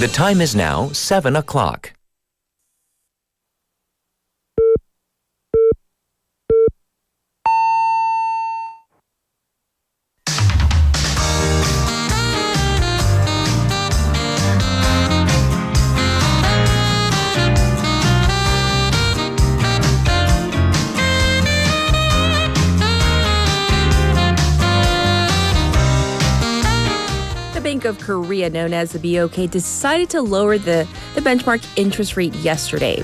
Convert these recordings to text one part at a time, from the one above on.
The time is now 7 o'clock. Bank of Korea, known as the BOK, decided to lower the benchmark interest rate yesterday.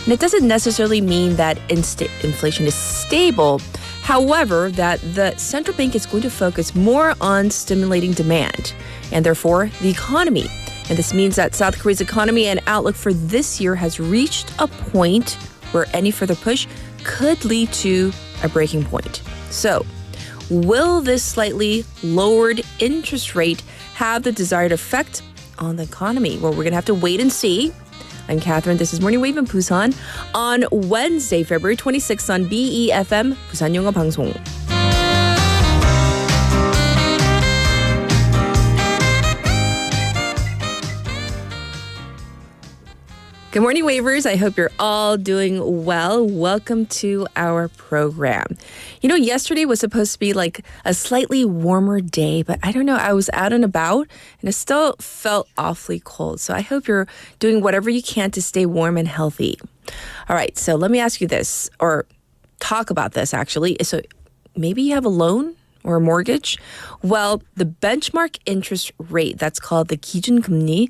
And it doesn't necessarily mean that inflation is stable. However, that the central bank is going to focus more on stimulating demand and therefore the economy. And this means that South Korea's economy and outlook for this year has reached a point where any further push could lead to a breaking point. So, will this slightly lowered interest rate have the desired effect on the economy? Well, we're going to have to wait and see. I'm Catherine. This is Morning Wave in Busan on Wednesday, February 26th on BEFM, 부산영어방송. Good morning, Wavers. I hope you're all doing well. Welcome to our program. You know, yesterday was supposed to be like a slightly warmer day, but I don't know, I was out and about and it still felt awfully cold. So I hope you're doing whatever you can to stay warm and healthy. All right, so let me ask you this, or talk about this actually. So maybe you have a loan or a mortgage? Well, the benchmark interest rate, that's called the 기준금리,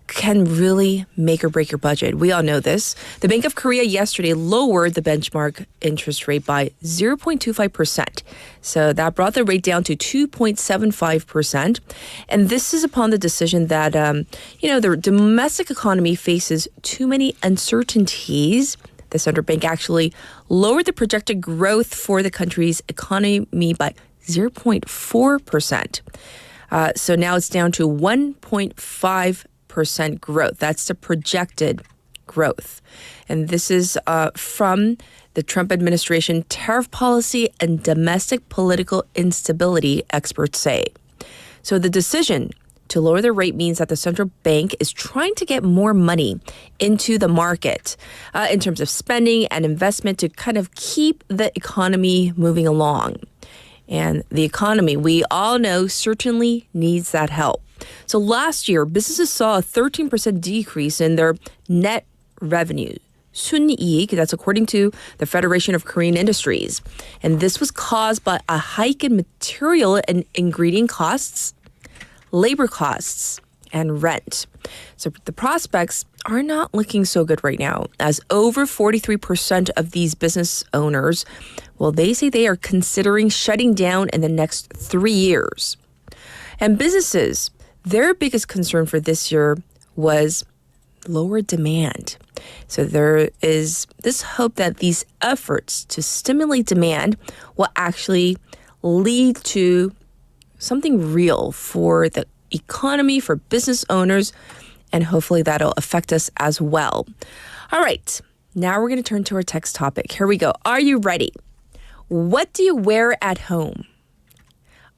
can really make or break your budget. We all know this. The Bank of Korea yesterday lowered the benchmark interest rate by 0.25%. So that brought the rate down to 2.75%. And this is upon the decision that, the domestic economy faces too many uncertainties. The central bank actually lowered the projected growth for the country's economy by 0.4%. So now it's down to 1.5% growth. That's the projected growth. And this is from the Trump administration tariff policy and domestic political instability, experts say. So the decision to lower the rate means that the central bank is trying to get more money into the market in terms of spending and investment to kind of keep the economy moving along. And the economy, we all know, certainly needs that help. So last year, businesses saw a 13% decrease in their net revenue. 순이익, that's according to the Federation of Korean Industries. And this was caused by a hike in material and ingredient costs, labor costs, and rent. So the prospects are not looking so good right now, as over 43% of these business owners, well, they say they are considering shutting down in the next 3 years. And businesses, their biggest concern for this year was lower demand. So there is this hope that these efforts to stimulate demand will actually lead to something real for the economy, for business owners, and hopefully that'll affect us as well. All right, now we're going to turn to our text topic. Here we go. Are you ready? What do you wear at home?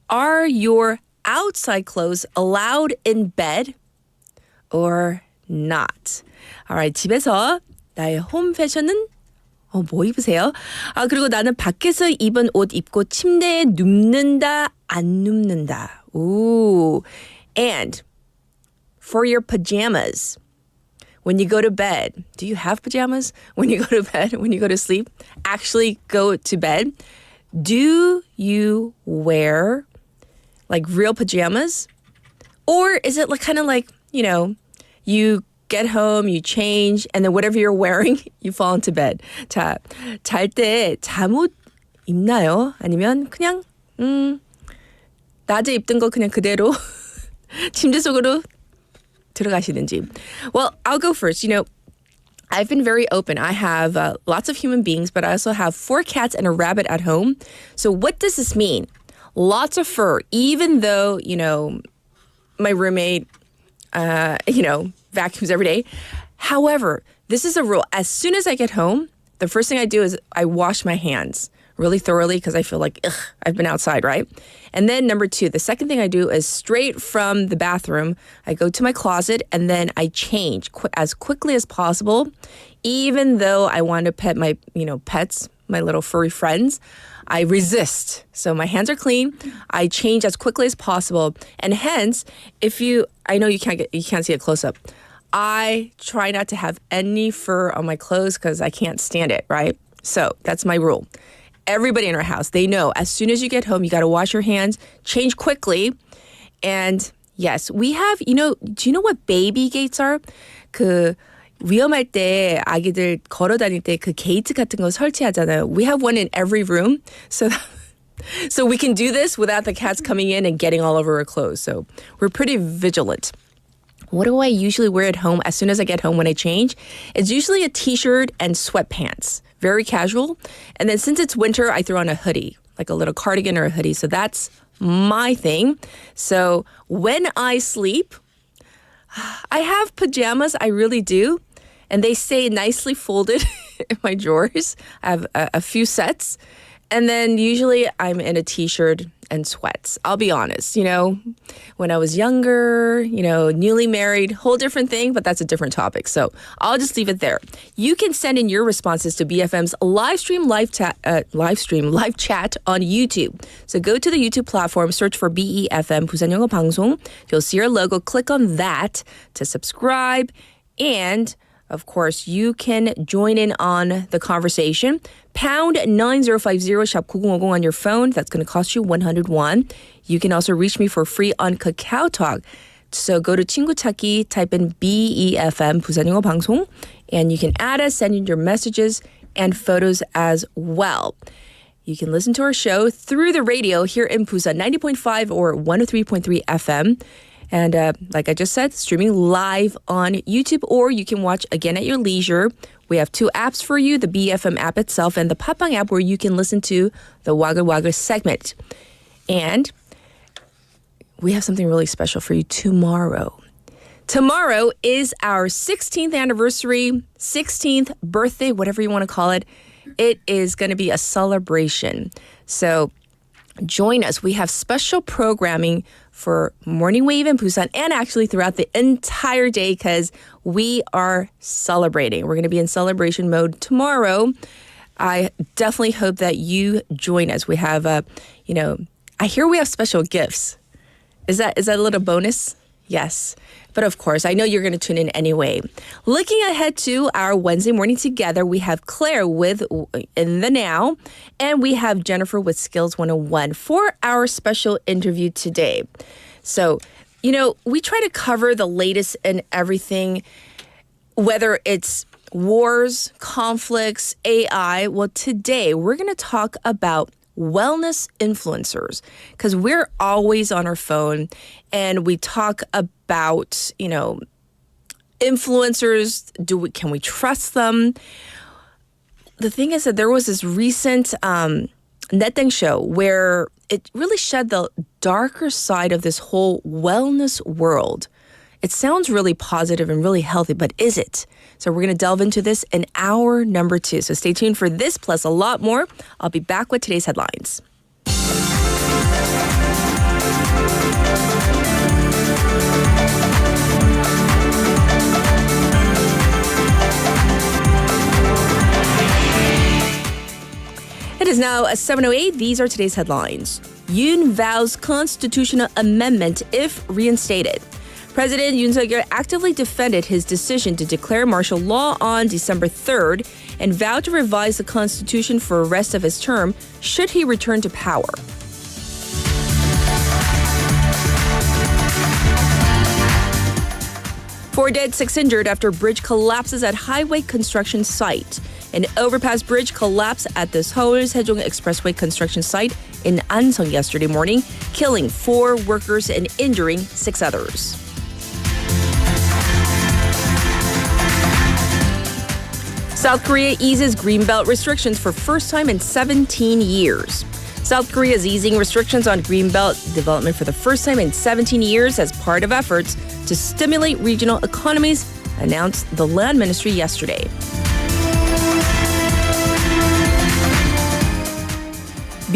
Are your outside clothes allowed in bed or not? Alright, 집에서 나의 홈 패션은 뭐 입으세요? 그리고 나는 밖에서 입은 옷 입고 침대에 눕는다, 안 눕는다. Ooh. And for your pajamas, when you go to bed, do you have pajamas? When you go to bed, when you go to sleep, actually go to bed, do you wear like real pajamas? Or is it kind of like, you get home, you change, and then whatever you're wearing, you fall into bed. 자, 잘 때 잠옷 입나요? 아니면 그냥 낮에 입던 거 그냥 그대로 침대 속으로 들어가시는지? Well, I'll go first. I've been very open. I have lots of human beings, but I also have 4 cats and a rabbit at home. So what does this mean? Lots of fur, even though, my roommate, vacuums every day. However, this is a rule. As soon as I get home, the first thing I do is I wash my hands really thoroughly because I feel like, I've been outside, right? And then number 2, the second thing I do is straight from the bathroom, I go to my closet and then I change as quickly as possible. Even though I want to pet my, pets, my little furry friends, I resist. So my hands are clean. I change as quickly as possible. And hence, I know you can't see it close up. I try not to have any fur on my clothes because I can't stand it, right? So that's my rule. Everybody in our house, they know as soon as you get home, you got to wash your hands, change quickly. And yes, we have, do you know what baby gates are? 위험할 때 아기들 걸어 다닐 때 그 게이트 같은 거 설치하잖아요. We have one in every room. So we can do this without the cats coming in and getting all over our clothes. So we're pretty vigilant. What do I usually wear at home as soon as I get home when I change? It's usually a t-shirt and sweatpants. Very casual. And then since it's winter, I throw on a hoodie, like a little cardigan or a hoodie. So that's my thing. So when I sleep, I have pajamas, I really do. And they stay nicely folded in my drawers. I have a few sets. And then usually I'm in a t-shirt and sweats. I'll be honest, when I was younger, newly married, whole different thing, but that's a different topic. So I'll just leave it there. You can send in your responses to BFM's live chat on YouTube. So go to the YouTube platform, search for BEFM 부산영어방송. You'll see our logo. Click on that to subscribe. And of course, you can join in on the conversation. Pound 9050 샵 9050 on your phone. That's going to cost you 101. You can also reach me for free on Kakao Talk. So go to 친구 찾기, type in BEFM 부산영어방송, and you can add us, send in your messages and photos as well. You can listen to our show through the radio here in Busan, 90.5 or 103.3 FM. And like I just said, streaming live on YouTube, or you can watch again at your leisure. We have 2 apps for you, the BFM app itself and the 팟빵 app where you can listen to the 와글와글 segment. And we have something really special for you tomorrow. Tomorrow is our 16th anniversary, 16th birthday, whatever you want to call it. It is going to be a celebration. So join us. We have special programming for Morning Wave in Busan and actually throughout the entire day because we are celebrating. We're going to be in celebration mode tomorrow. I definitely hope that you join us. We have, I hear we have special gifts. Is that a little bonus? Yes. But of course, I know you're going to tune in anyway. Looking ahead to our Wednesday morning together, we have Claire with In the Now, and we have Jennifer with Skills 101 for our special interview today. So, we try to cover the latest and everything, whether it's wars, conflicts, AI. Well, today we're going to talk about wellness influencers because we're always on our phone and we talk about, influencers. Can we trust them? The thing is that there was this recent Neteng show where it really shed the darker side of this whole wellness world. It sounds really positive and really healthy, but is it? So we're going to delve into this in hour number 2. So stay tuned for this plus a lot more. I'll be back with today's headlines. It is now 7:08. These are today's headlines. Yoon vows constitutional amendment if reinstated. President Yoon Suk-yeol actively defended his decision to declare martial law on December 3rd and vowed to revise the constitution for the rest of his term should he return to power. Four dead, 6 injured after bridge collapses at highway construction site. An overpass bridge collapsed at the Seoul-Sejong Expressway construction site in Anseong yesterday morning, killing 4 workers and injuring 6 others. South Korea eases greenbelt restrictions for first time in 17 years. South Korea is easing restrictions on greenbelt development for the first time in 17 years as part of efforts to stimulate regional economies, announced the Land Ministry yesterday.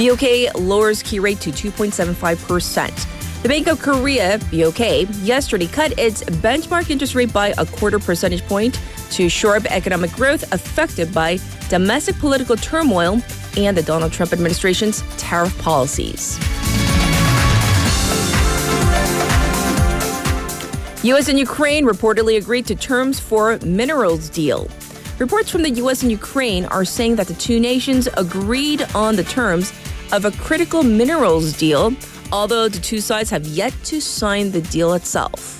BOK lowers key rate to 2.75%. The Bank of Korea, BOK, yesterday cut its benchmark interest rate by a quarter percentage point to shore up economic growth affected by domestic political turmoil and the Donald Trump administration's tariff policies. U.S. and Ukraine reportedly agreed to terms for minerals deal. Reports from the U.S. and Ukraine are saying that the two nations agreed on the terms of a critical minerals deal, although the two sides have yet to sign the deal itself.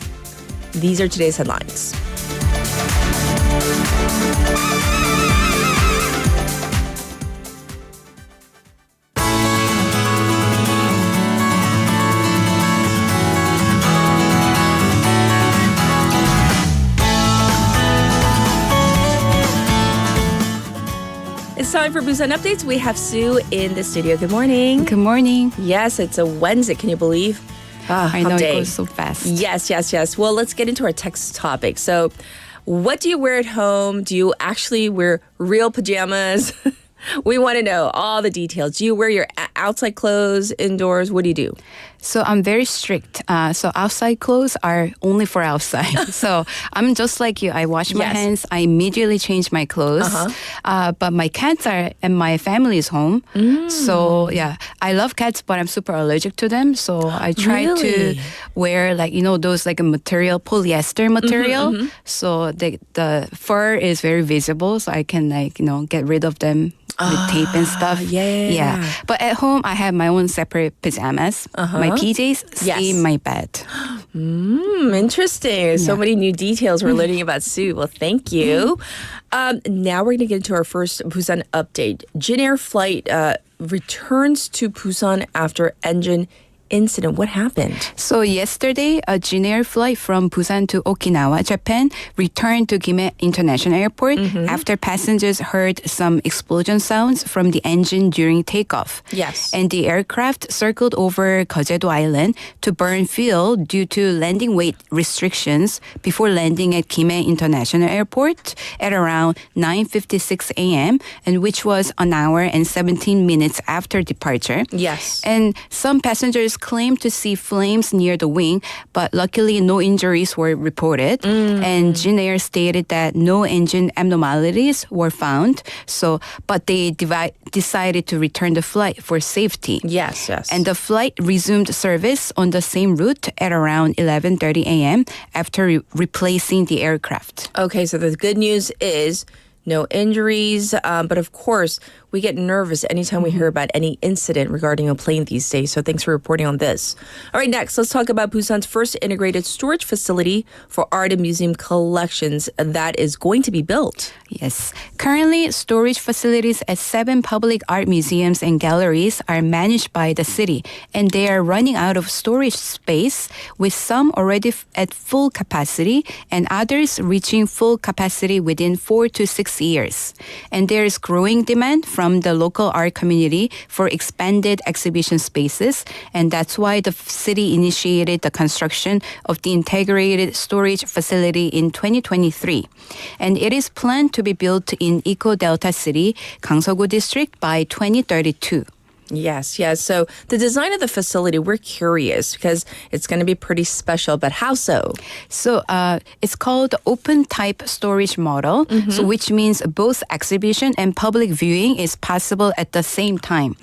These are today's headlines. It's time for Busan Updates. We have Sue in the studio. Good morning. Good morning. Yes, it's a Wednesday. Can you believe? I know day. it goes so fast. Yes. Well, let's get into our text topic. So, what do you wear at home? Do you actually wear real pajamas? We want to know all the details. Do you wear your outside clothes indoors? What do you do? So I'm very strict. So outside clothes are only for outside. So I'm just like you. I wash my hands. I immediately change my clothes. But my cats are and my family is home. So yeah, I love cats, but I'm super allergic to them. So I try to wear those like a material, polyester material. So the fur is very visible. So I can get rid of them with tape and stuff. Yeah. But at home, I have my own separate pajamas. My PJs stay in my bed. Interesting. So many new details we're learning about Sue. Well, thank you. Now we're going to get into our first Busan update. Jin Air flight returns to Busan after engine incident. What happened? So yesterday, a Jin Air flight from Busan to Okinawa, Japan, returned to Gime International Airport after passengers heard some explosion sounds from the engine during takeoff. Yes. And the aircraft circled over Jeojedo Island to burn fuel due to landing weight restrictions before landing at Gime International Airport at around 9:56 a.m., and which was an hour and 17 minutes after departure. Yes. And some passengers claimed to see flames near the wing, but luckily no injuries were reported. And Jin Air stated that no engine abnormalities were found. But they decided to return the flight for safety. Yes. And the flight resumed service on the same route at around 11:30 a.m. after replacing the aircraft. Okay, so the good news is no injuries, but of course, we get nervous anytime we hear about any incident regarding a plane these days. So thanks for reporting on this. All right, next, let's talk about Busan's first integrated storage facility for art and museum collections that is going to be built. Yes. Currently, storage facilities at 7 public art museums and galleries are managed by the city, and they are running out of storage space, with some already at full capacity and others reaching full capacity within 4 to 6 years. And there is growing demand from the local art community for expanded exhibition spaces, and that's why the city initiated the construction of the integrated storage facility in 2023. And it is planned to be built in ecodelta city, 강서구 district by 2032. Yes. So the design of the facility, we're curious because it's going to be pretty special, but how so? So it's called open type storage model, so which means both exhibition and public viewing is possible at the same time.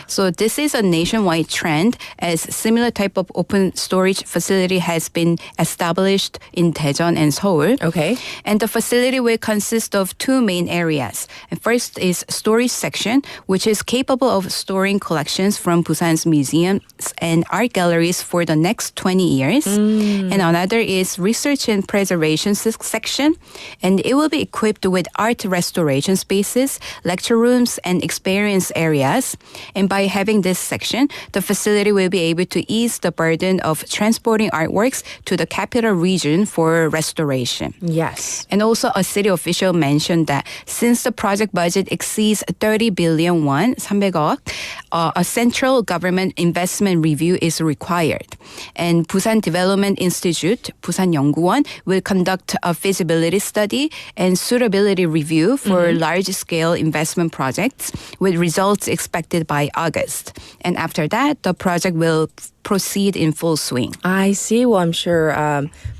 So this is a nationwide trend, as similar type of open storage facility has been established in Daejeon and Seoul. Okay. And the facility will consist of 2 main areas. And first is storage section, which is capable of storing collections from Busan's museums and art galleries for the next 20 years. And another is research and preservation section, and it will be equipped with art restoration spaces, lecture rooms, and experience areas. And by having this section, the facility will be able to ease the burden of transporting artworks to the capital region for restoration. Yes. And also a city official mentioned that since the project budget exceeds 30 billion won, 300억, a central government investment review is required. And Busan Development Institute, 부산연구원, will conduct a feasibility study and suitability review for large-scale investment projects with results expected by August. And after that, the project will proceed in full swing. I see. Well, I'm sure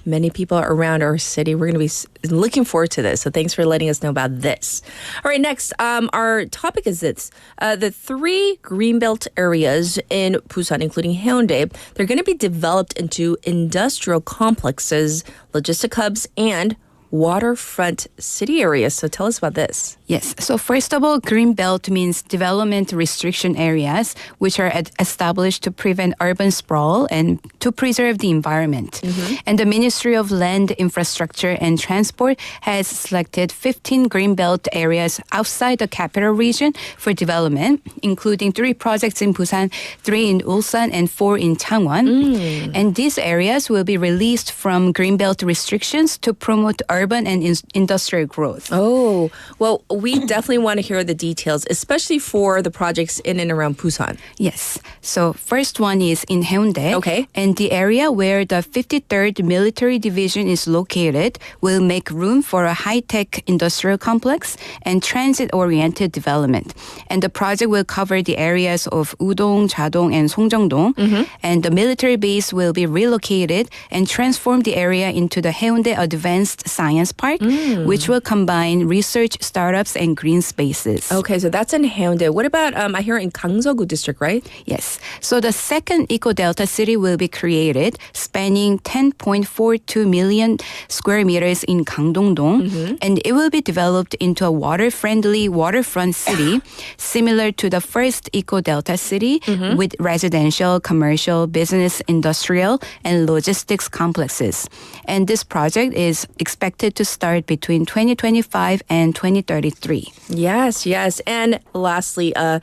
many people around our city, we're going to be looking forward to this. So thanks for letting us know about this. All right, next, our topic is this. The 3 greenbelt areas in Busan, including Haeundae, they're going to be developed into industrial complexes, logistic hubs, and waterfront city areas. So tell us about this. Yes. So first of all, Greenbelt means development restriction areas, which are established to prevent urban sprawl and to preserve the environment. And the Ministry of Land, Infrastructure and Transport has selected 15 Greenbelt areas outside the capital region for development, including 3 projects in Busan, 3 in Ulsan, and 4 in Changwon. And these areas will be released from Greenbelt restrictions to promote urban and industrial growth. Oh, well, we definitely want to hear the details, especially for the projects in and around Busan. Yes. So first one is in Haeundae. Okay. And the area where the 53rd Military Division is located will make room for a high-tech industrial complex and transit-oriented development. And the project will cover the areas of Udong, Jadong, and Songjeongdong. And the military base will be relocated and transform the area into the Haeundae Advanced Science Park, which will combine research startups and green spaces. Okay, so that's in Haeundae. What about, I hear in 강서구 district, right? Yes. So the second eco-delta city will be created, spanning 10.42 million square meters in Gangdong-dong, and it will be developed into a water-friendly waterfront city, similar to the first eco-delta city, with residential, commercial, business, industrial, and logistics complexes. And this project is expected to start between 2025 and 2033. Yes. And lastly, I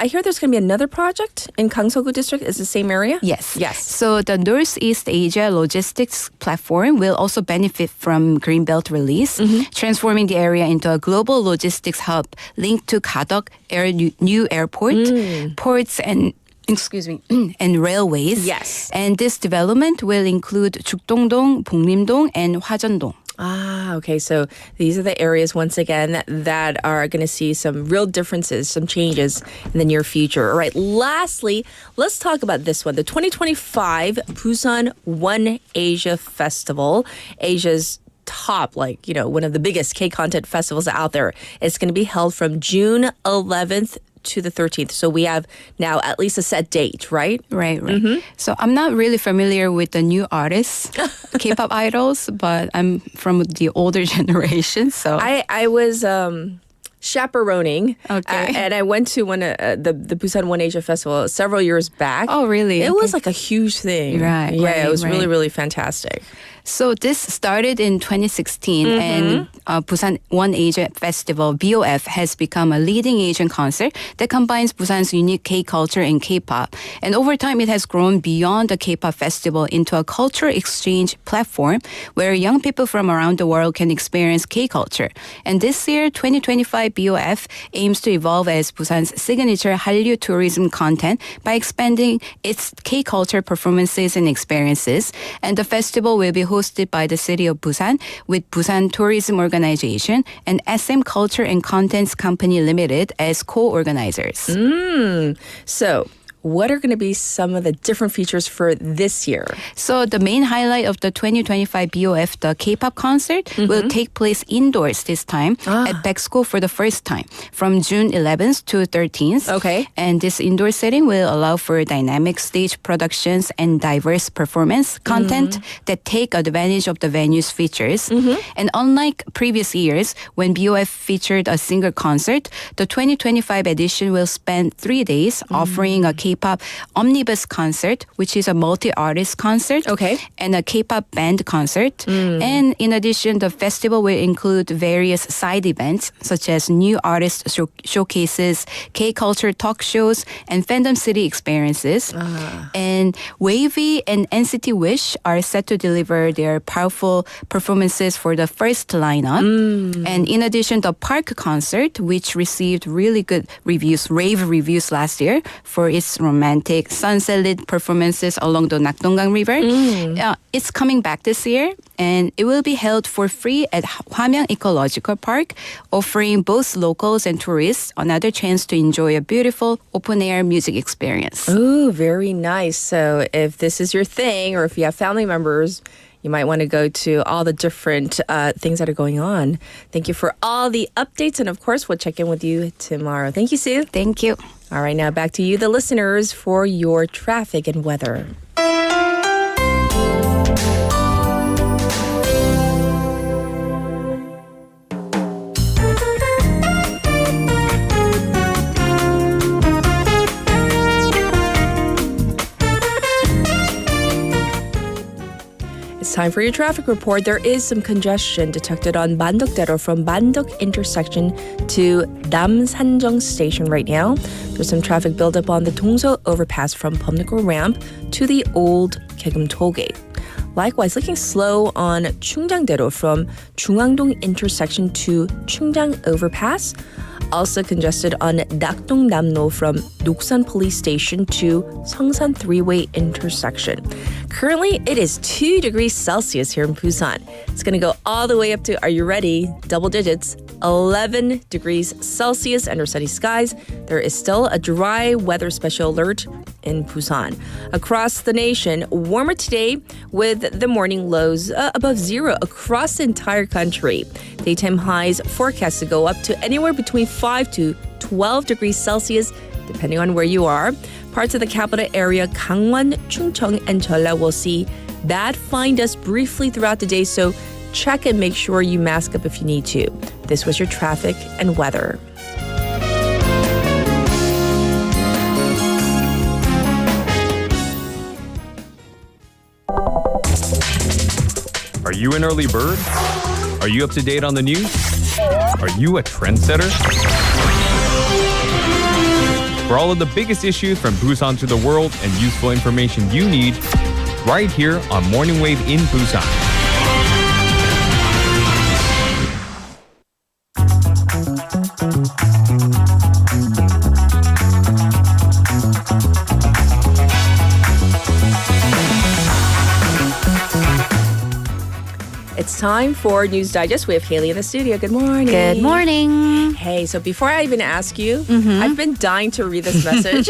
hear there's going to be another project in Gangseogu district. Is the same area? Yes. So the Northeast Asia logistics platform will also benefit from Greenbelt release, transforming the area into a global logistics hub linked to Gadok new airport, ports, and and railways. Yes. And this development will include Jukdongdong, Bongrimdong, and Hwajeondong. Okay. So these are the areas, once again, that are going to see some real differences, some changes in the near future. All right. Lastly, let's talk about this one. The 2025 Busan One Asia Festival, Asia's top, one of the biggest K-content festivals out there. It's going to be held from June 11th to the 13th. So we have now at least a set date, right? Right. So I'm not really familiar with the new artists, K-pop idols, but I'm from the older generation. So I was chaperoning. Okay. And I went to the Busan One Asia Festival several years back. Oh, really? It was like a huge thing. Right. Yeah, it was right. really, really fantastic. So this started in 2016, and Busan One Asia Festival, BOF, has become a leading Asian concert that combines Busan's unique K-culture and K-pop. And over time, it has grown beyond the K-pop festival into a cultural exchange platform where young people from around the world can experience K-culture. And this year, 2025 BOF aims to evolve as Busan's signature Hallyu tourism content by expanding its K-culture performances and experiences. And the festival will be hosted by the city of Busan with Busan Tourism Organization and SM Culture and Contents Company Limited as co-organizers. So what are going to be some of the different features for this year? So the main highlight of the 2025 BOF, the K-pop concert, will take place indoors this time at Bexco for the first time from June 11th to 13th. Okay. And this indoor setting will allow for dynamic stage productions and diverse performance content that take advantage of the venue's features. And unlike previous years, when BOF featured a single concert, the 2025 edition will spend 3 days offering a K-pop omnibus concert, which is a multi-artist concert. Okay. And a K-pop band concert. And in addition, the festival will include various side events such as new artist showcases, K-culture talk shows, and Fandom City experiences. And Wavy and NCT Wish are set to deliver their powerful performances for the first lineup. And in addition, the Park concert, which received really good reviews, rave reviews last year for its romantic sunset-lit performances along the Nakdongang River. It's coming back this year, and it will be held for free at Hwamyeong Ecological Park, offering both locals and tourists another chance to enjoy a beautiful open-air music experience. Ooh, very nice. So if this is your thing, or if you have family members, you might want to go to all the different things that are going on. Thank you for all the updates. And of course, we'll check in with you tomorrow. Thank you, Sue. Thank you. All right, now back to you, the listeners, for your traffic and weather. It's time for your traffic report. There is some congestion detected on Mandok-daero from Mandok intersection to Namsanjeong station right now. There's some traffic buildup on the Dongso overpass from Pumnikro ramp to the old Kaegum tollgate. Likewise, looking slow on Chungjang-daero from Jungangdong intersection to Chungjang overpass. Also congested on Nakdong-namno from Doksan police station to Seongsan three-way intersection. Currently, it is 2 degrees Celsius here in Busan. It's going to go all the way up to, are you ready? Double digits, 11 degrees Celsius under sunny skies. There is still a dry weather special alert in Busan. Across the nation, warmer today with the morning lows above zero across the entire country. Daytime highs forecast to go up to anywhere between 5 to 12 degrees Celsius, depending on where you are. Parts of the capital area, Gangwon, Chungcheong, and Jeolla will see bad fine dust briefly throughout the day, so check and make sure you mask up if you need to. This was your traffic and weather. Are you an early bird? Are you up to date on the news? Are you a trendsetter? For all of the biggest issues from Busan to the world and useful information you need, right here on Morning Wave in Busan. It's time for News Digest. We have Haley in the studio. Good morning. Good morning. Hey, so before I even ask you, I've been dying to read this message.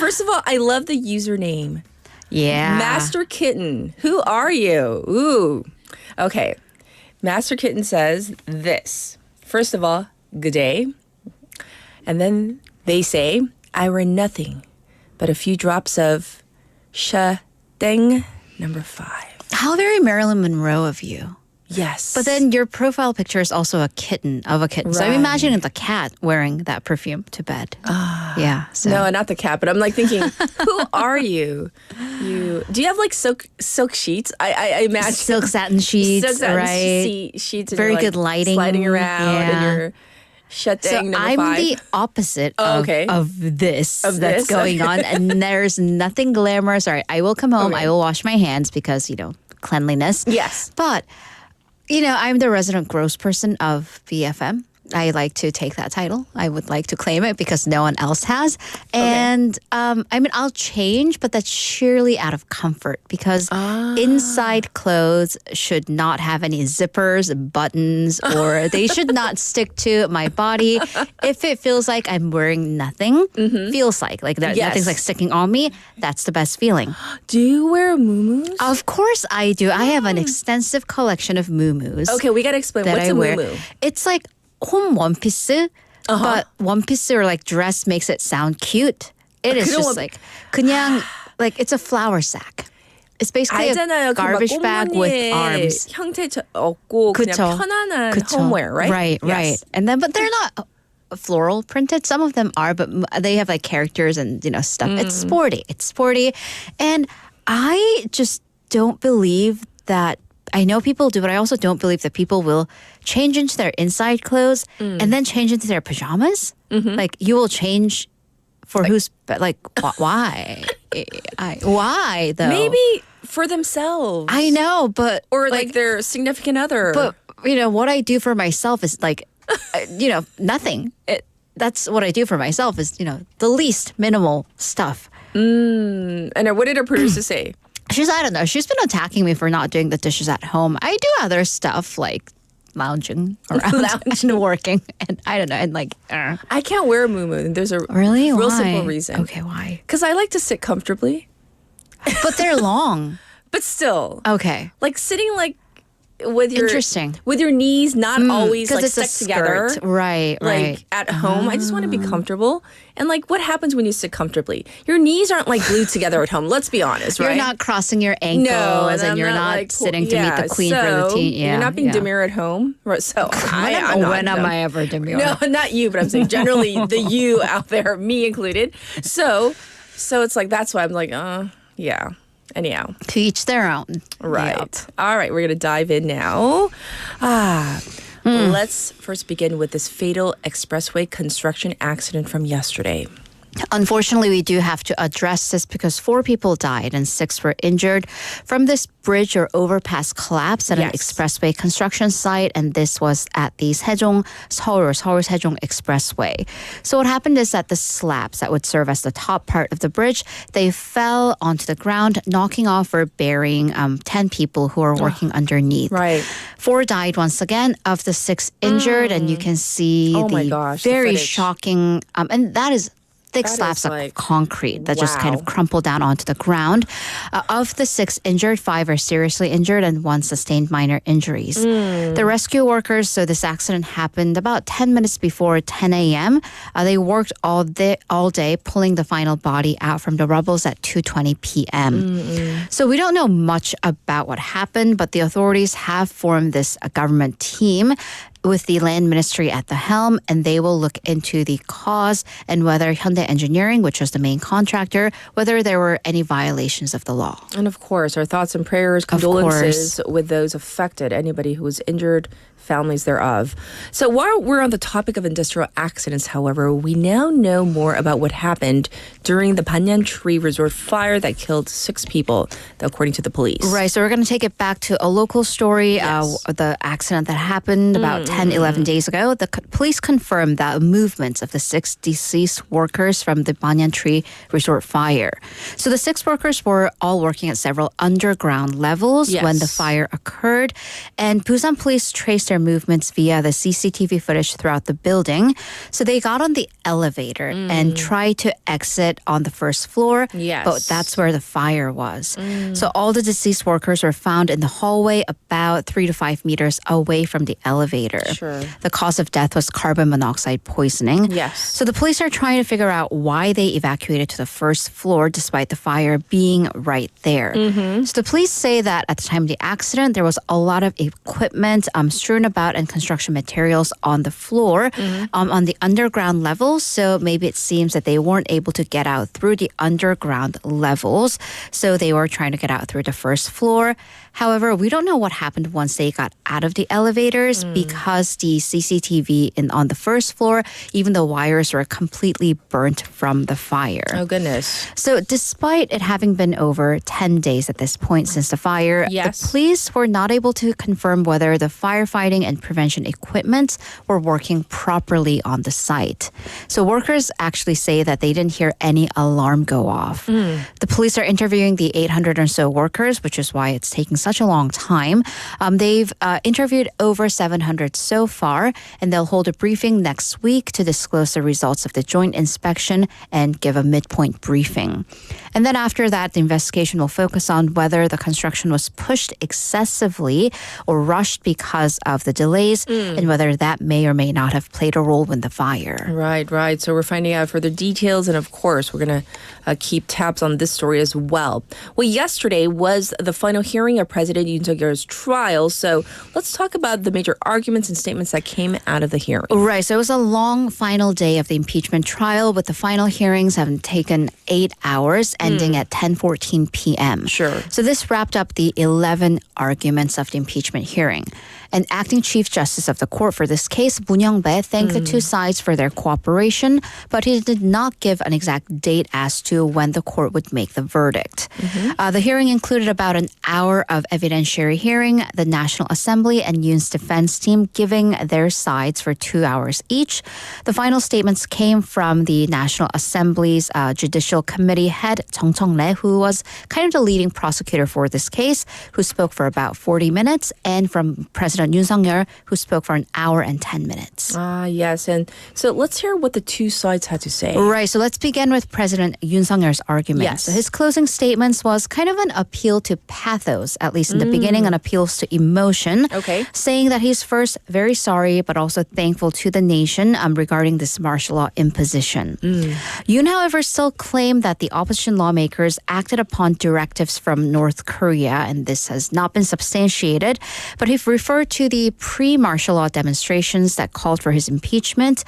First of all, I love the username. Yeah. Master Kitten. Who are you? Ooh. Okay. Master Kitten says this. First of all, good day. And then they say, I wear nothing but a few drops of Sha-deng number 5. How very Marilyn Monroe of you. Yes. But then your profile picture is also a kitten. So I'm Right. imagining the cat wearing that perfume to bed. Yeah. So. No, not the cat, but I'm like thinking, who are you? Do you have like silk sheets? I imagine Silk satin sheets, silk satin right? sheets. And Very you're, like, good lighting. sliding around, Yeah. and you're shut So down. I'm number 5. the opposite Oh, okay. of this Of that's this? going on. And there's nothing glamorous. All right, I will come home. Okay. I will wash my hands because, cleanliness. Yes. But, I'm the resident gross person of BFM. I like to take that title. I would like to claim it because no one else has. And I'll change, but that's sheerly out of comfort because inside clothes should not have any zippers, buttons, or they should not stick to my body. If it feels like I'm wearing nothing, feels like Yes. nothing's like sticking on me, that's the best feeling. Do you wear muumuus? Of course I do. I have an extensive collection of muumuus. Okay, we gotta explain. that What's I a wear. muumuu? It's like home one piece, but one piece or like dress makes it sound cute. It is 그런 just 원- like 그냥 like it's a flour sack. It's basically 알잖아요. a garbage bag with arms. 형태 없고 그냥 그쵸. 편안한 그쵸. homeware, right? Right, Yes. right. And then, but they're not floral printed. Some of them are, but they have like characters and stuff. It's sporty. And I just don't believe that. I know people do, but I also don't believe that people will change into their inside clothes and then change into their pajamas. Like you will change for who's like why? Why though? Maybe for themselves. I know, but or like their significant other. But what I do for myself is like nothing. That's what I do for myself is the least minimal stuff. And what did our producer say? I don't know. She's been attacking me for not doing the dishes at home. I do other stuff like lounging around and working, and I don't know, and like. I can't wear a muumuu. There's a real Why? Simple reason. Okay, why? Because I like to sit comfortably. But they're long. But still. Okay. Like sitting like with your Interesting. with your knees not always like it's stuck together. Right. Like at home, I just want to be comfortable. And like, what happens when you sit comfortably? Your knees aren't like glued together at home. Let's be honest, right? You're not crossing your ankles, and you're not like, sitting to meet the queen for the team. Yeah, you're not being demure at home. Right, so I'm not, when am I ever demure? No, not you, but I'm saying generally the you out there, me included. So it's like that's why I'm like, yeah. Anyhow. To each their own. Right. Yep. All right, we're going to dive in now. Let's first begin with this fatal expressway construction accident from yesterday. Unfortunately, we do have to address this because 4 people died and 6 were injured from this bridge or overpass collapse at an expressway construction site, and this was at the Seoul-Sejong Expressway. So what happened is that the slabs that would serve as the top part of the bridge, they fell onto the ground, knocking off or burying 10 people who were working underneath. Right. 4 died once again of the 6 injured, and you can see the very shocking, and that is thick slabs of concrete that just kind of crumpled down onto the ground. Of the 6 injured, 5 are seriously injured and 1 sustained minor injuries. The rescue workers, so this accident happened about 10 minutes before 10 a.m. They worked all day pulling the final body out from the rubbles at 2:20 p.m. So we don't know much about what happened, but the authorities have formed this government team with the land ministry at the helm, and they will look into the cause and whether Hyundai Engineering, which was the main contractor, whether there were any violations of the law. And of course, our thoughts and prayers, condolences with those affected, anybody who was injured, families thereof. So while we're on the topic of industrial accidents, however, we now know more about what happened during the Banyantree resort fire that killed 6 people, according to the police. Right, so we're going to take it back to a local story, the accident that happened about 10, 11 days ago. The police confirmed that movements of the 6 deceased workers from the Banyantree resort fire. So the 6 workers were all working at several underground levels when the fire occurred, and Busan police traced their movements via the CCTV footage throughout the building. So they got on the elevator and tried to exit on the first floor, but that's where the fire was. So all the deceased workers were found in the hallway about 3 to 5 meters away from the elevator. The cause of death was carbon monoxide poisoning. So the police are trying to figure out why they evacuated to the first floor despite the fire being right there. So the police say that at the time of the accident, there was a lot of equipment strewn about and construction materials on the floor on the underground levels. So maybe it seems that they weren't able to get out through the underground levels. So they were trying to get out through the first floor. However, we don't know what happened once they got out of the elevators because the CCTV on the first floor, even the wires were completely burnt from the fire. Oh, goodness. So despite it having been over 10 days at this point since the fire, the police were not able to confirm whether the firefighting and prevention equipment were working properly on the site. So workers actually say that they didn't hear any alarm go off. The police are interviewing the 800 or so workers, which is why it's taking such a long time. They've interviewed over 700 so far, and they'll hold a briefing next week to disclose the results of the joint inspection and give a midpoint briefing. And then after that, the investigation will focus on whether the construction was pushed excessively or rushed because of the delays and whether that may or may not have played a role in the fire. Right. So we're finding out further details, and of course, we're going to keep tabs on this story as well. Well, yesterday was the final hearing of President Yoon Suk-yeol's trial, so let's talk about the major arguments arguments and statements that came out of the hearing? Right. So it was a long final day of the impeachment trial, with the final hearings having taken 8 hours, ending at 10:14 p.m. Sure. So this wrapped up the 11 arguments of the impeachment hearing. And acting Chief Justice of the court for this case, Moon Young-bae, thanked the two sides for their cooperation, but he did not give an exact date as to when the court would make the verdict. The hearing included about an hour of evidentiary hearing, the National Assembly and Yoon's defense team giving their sides for 2 hours each. The final statements came from the National Assembly's Judicial Committee head, Chung Chong-rae, who was kind of the leading prosecutor for this case, who spoke for about 40 minutes, and from President Yoon Suk-yeol, who spoke for an hour and 10 minutes. Yes. And so let's hear what the two sides had to say. Right. So let's begin with President Yoon Suk-yeol's argument. Yes. So his closing statements was kind of an appeal to pathos, at least in the beginning, an appeal to emotion. Okay. Saying that he's first very sorry, but also thankful to the nation regarding this martial law imposition. Yoon, however, still claimed that the opposition lawmakers acted upon directives from North Korea, and this has not been substantiated. But he referred to the pre-martial law demonstrations that called for his impeachment,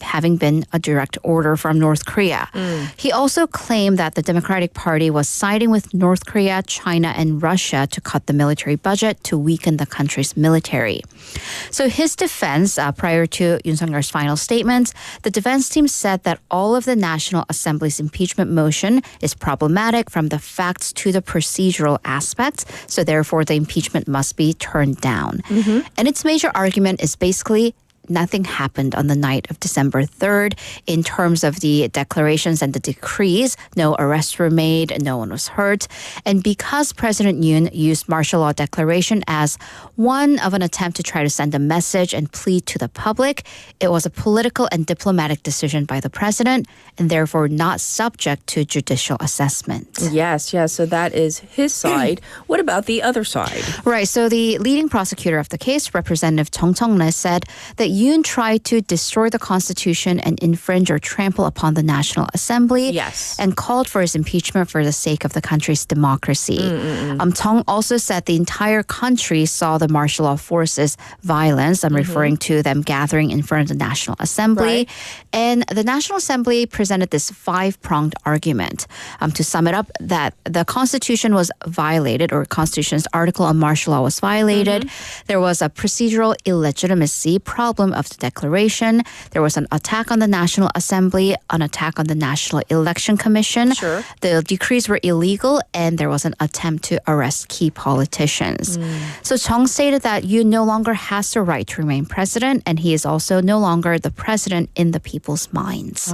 having been a direct order from North Korea. He also claimed that the Democratic Party was siding with North Korea, China, and Russia to cut the military budget to weaken the country's military. So his defense, prior to Yoon Suk-yeol's final statements, the defense team said that all of the National Assembly's impeachment motion is problematic from the facts to the procedural aspects, so therefore the impeachment must be turned down. And its major argument is basically nothing happened on the night of December 3rd in terms of the declarations and the decrees. No arrests were made, no one was hurt. And because President Yoon used martial law declaration as one of an attempt to try to send a message and plead to the public, it was a political and diplomatic decision by the president, and therefore not subject to judicial assessment. Yes. So that is his side. What about the other side? Right. So the leading prosecutor of the case, Representative Chung Chong-rae, said that Yoon tried to destroy the Constitution and infringe or trample upon the National Assembly. Yes. And called for his impeachment for the sake of the country's democracy. Chung also said the entire country saw the martial law forces violence. I'm referring to them gathering in front of the National Assembly. Right. And the National Assembly presented this 5-pronged argument. To sum it up, that the Constitution was violated, or Constitution's article on martial law was violated. There was a procedural illegitimacy problem of the declaration. There was an attack on the National Assembly, an attack on the National Election Commission. Sure. The decrees were illegal, and there was an attempt to arrest key politicians. So Chung stated that Yoon no longer has the right to remain president, and he is also no longer the president in the people's minds.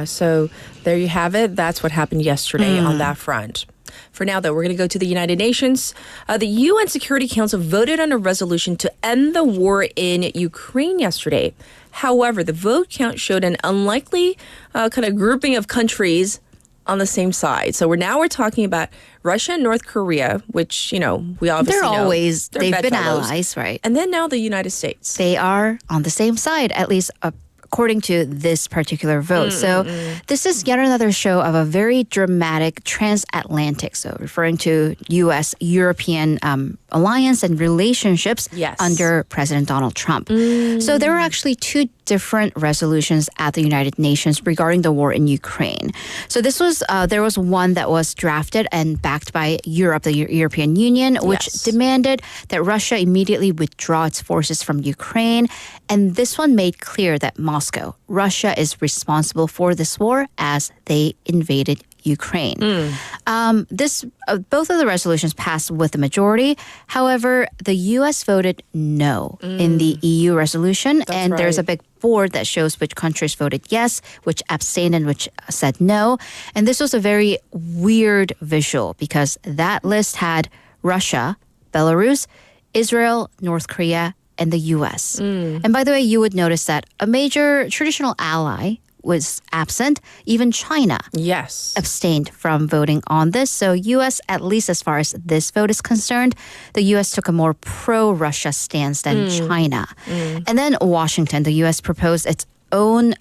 So there you have it. That's what happened yesterday on that front. For now, though, we're going to go to the United Nations. The UN Security Council voted on a resolution to end the war in Ukraine yesterday. However, the vote count showed an unlikely kind of grouping of countries on the same side. So we're talking about Russia and North Korea, which, we obviously know. They've been bedfellows. allies, right? And then now the United States. They are on the same side, at least according to this particular vote. So this is yet another show of a very dramatic transatlantic, so referring to U.S.-European alliance and relationships under President Donald Trump. So there were actually two different resolutions at the United Nations regarding the war in Ukraine. So this was there was one that was drafted and backed by Europe, the European Union, which demanded that Russia immediately withdraw its forces from Ukraine. And this one made clear that Russia is responsible for this war as they invaded Ukraine. Both of the resolutions passed with a majority. However, the U.S. voted no in the EU resolution. And there's a big board that shows which countries voted yes, which abstained, and which said no. And this was a very weird visual because that list had Russia, Belarus, Israel, North Korea, and the U.S. And by the way, you would notice that a major traditional ally was absent. Even China abstained from voting on this. So U.S., at least as far as this vote is concerned, the U.S. took a more pro-Russia stance than China. And then Washington, the U.S. proposed its own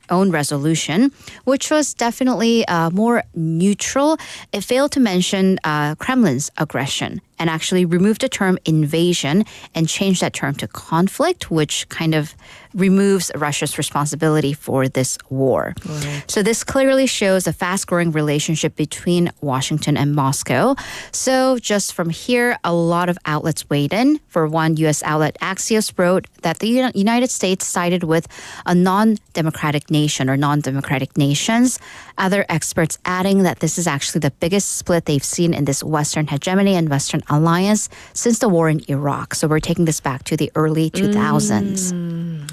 resolution, which was definitely more neutral. It failed to mention Kremlin's aggression. and actually removed the term invasion and changed that term to conflict, which kind of removes Russia's responsibility for this war. Right. So this clearly shows a fast-growing relationship between Washington and Moscow. So just from here, a lot of outlets weighed in. For one, U.S. outlet Axios wrote that the United States sided with a non-democratic nation or non-democratic nations. Other experts adding that this is actually the biggest split they've seen in this Western hegemony and Western alliance since the war in Iraq. So we're taking this back to the early 2000s.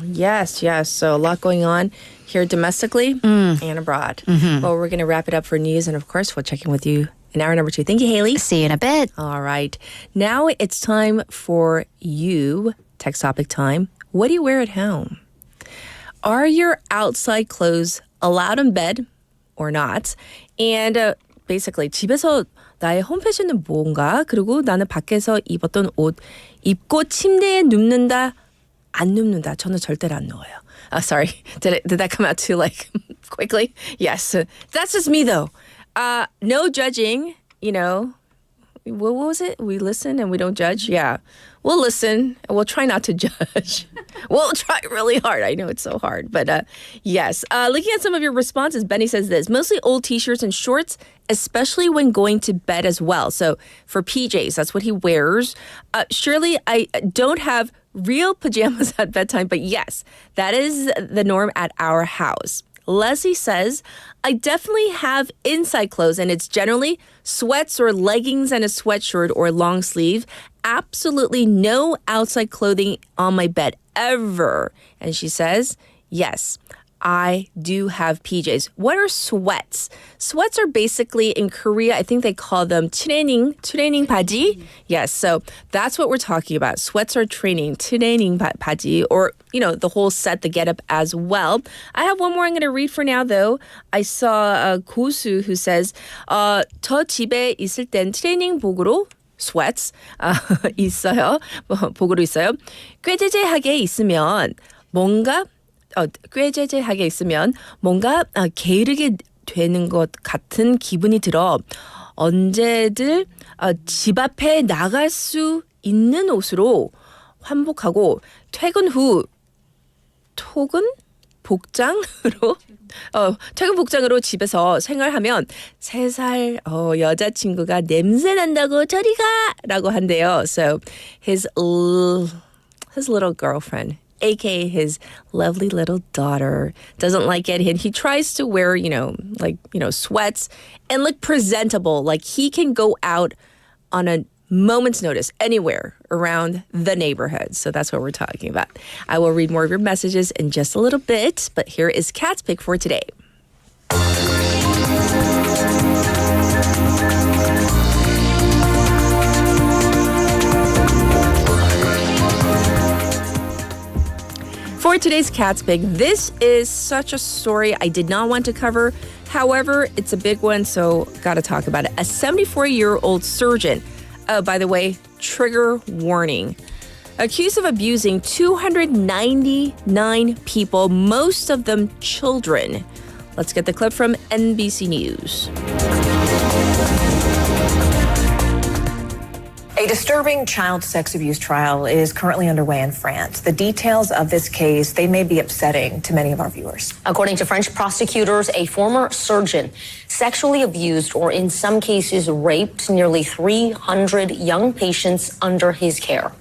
Yes. So a lot going on here domestically and abroad. Well, we're going to wrap it up for news. And of course, we'll check in with you in hour number 2. Thank you, Haley. See you in a bit. All right. Now it's time for you, text topic time. What do you wear at home? Are your outside clothes allowed in bed or not? And basically, 집에서 나의 홈패션은 뭔가? 그리고 나는 밖에서 입었던 옷 입고 침대에 눕는다, 안 눕는다. 저는 절대로 안 누워요. Sorry. Did that come out too quickly? Yes. That's just me though. No judging, you know. What was it? We listen and we don't judge? Yeah. We'll listen and we'll try not to judge. We'll try really hard. I know it's so hard. But yes. Looking at some of your responses, Benny says this. Mostly old t-shirts and shorts, especially when going to bed as well. So for PJs, that's what he wears. Surely I don't have real pajamas at bedtime, but yes, that is the norm at our house. Leslie says, I definitely have inside clothes, and it's generally sweats or leggings and a sweatshirt or long sleeve. Absolutely no outside clothing on my bed ever. And she says, yes, I do have PJs. What are sweats? Sweats are basically in Korea, I think they call them training 바지. Yes, so that's what we're talking about. Sweats are training 바지, or, you know, the whole set, the getup as well. I have one more I'm going to read for now, though. I saw a 고수 who says, 저 집에 있을 땐 트레이닝복으로 sweats 있어요. 복으로 있어요. 꾀재재하게 있으면 뭔가 게으르게 되는 것 같은 기분이 들어 언제든 집 앞에 나갈 수 있는 옷으로 환복하고 퇴근 후 퇴근 복장으로 집에서 생활하면 3살 여자친구가 냄새 난다고 저리 가라고 한대요. So his little girlfriend, aka his lovely little daughter, doesn't like it. And he tries to wear, sweats and look presentable. Like he can go out on a moment's notice anywhere around the neighborhood. So that's what we're talking about. I will read more of your messages in just a little bit, but here is Kat's pick for today. For today's Cat's Pick, this is such a story I did not want to cover. However, it's a big one, so gotta talk about it. A 74-year-old surgeon, by the way, trigger warning, accused of abusing 299 people, most of them children. Let's get the clip from NBC News. A disturbing child sex abuse trial is currently underway in France. The details of this case, they may be upsetting to many of our viewers. According to French prosecutors, a former surgeon sexually abused or in some cases raped nearly 300 young patients under his care.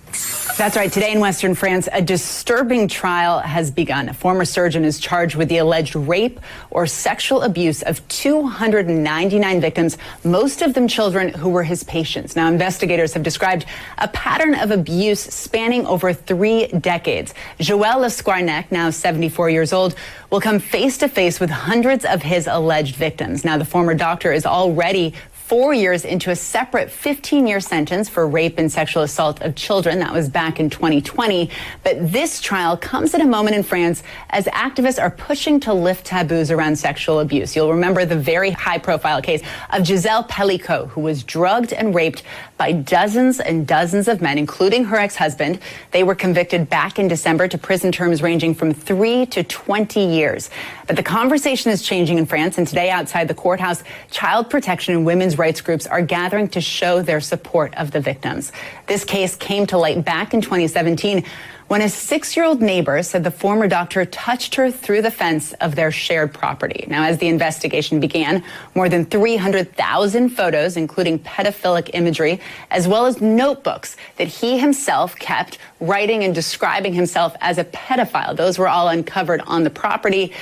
That's right. Today in Western France, a disturbing trial has begun. A former surgeon is charged with the alleged rape or sexual abuse of 299 victims, most of them children who were his patients. Now, investigators have described a pattern of abuse spanning over 3 decades. Joël Lesquarnec, now 74 years old, will come face to face with hundreds of his alleged victims. Now, the former doctor is already 4 years into a separate 15-year sentence for rape and sexual assault of children. That was back in 2020. But this trial comes at a moment in France as activists are pushing to lift taboos around sexual abuse. You'll remember the very high-profile case of Giselle Pellicot, who was drugged and raped by dozens and dozens of men, including her ex-husband. They were convicted back in December to prison terms ranging from 3 to 20 years. But the conversation is changing in France, and today outside the courthouse, child protection and women's women's rights groups are gathering to show their support of the victims. This case came to light back in 2017 when a 6-year-old neighbor said the former doctor touched her through the fence of their shared property. Now, as the investigation began, more than 300,000 photos, including pedophilic imagery, as well as notebooks that he himself kept, writing and describing himself as a pedophile. Those were all uncovered on the property.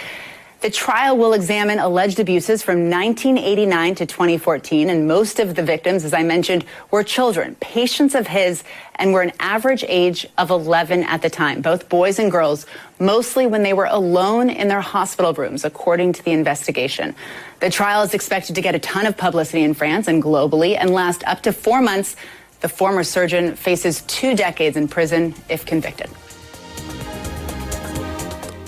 The trial will examine alleged abuses from 1989 to 2014, and most of the victims, as I mentioned, were children, patients of his, and were an average age of 11 at the time, both boys and girls, mostly when they were alone in their hospital rooms, according to the investigation. The trial is expected to get a ton of publicity in France and globally and last up to 4 months. The former surgeon faces 2 decades in prison if convicted.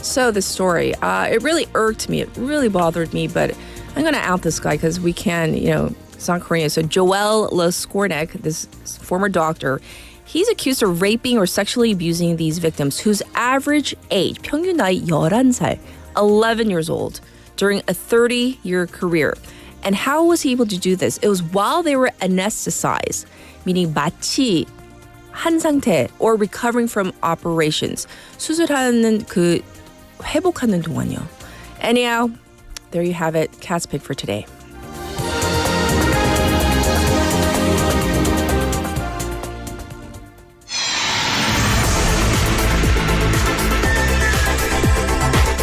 So the story, it really irked me. It really bothered me, but I'm going to out this guy because we can, it's not Korean. So Joel Leskornek, this former doctor, he's accused of raping or sexually abusing these victims whose average age, 평균 나이 11살, 11 years old, during a 30-year career. And how was he able to do this? It was while they were anesthetized, meaning 마취 한 상태 or recovering from operations. 수술하는 그 회복하는 동안요. Anyhow, there you have it. Cat's pick for today.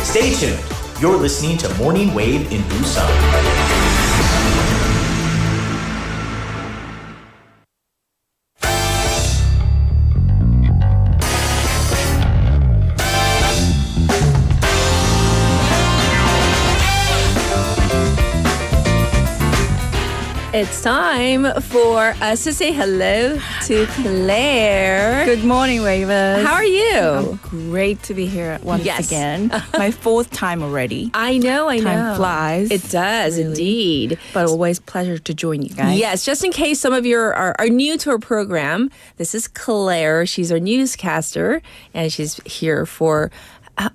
Stay tuned. You're listening to Morning Wave in Busan. It's time for us to say hello to Claire. Good morning, Wavers. How are you? I'm great to be here once Yes. again. My 4th time already. I know. Time flies. It does, really. Indeed. But always pleasure to join you guys. Yes, just in case some of you are new to our program, this is Claire. She's our newscaster, and she's here for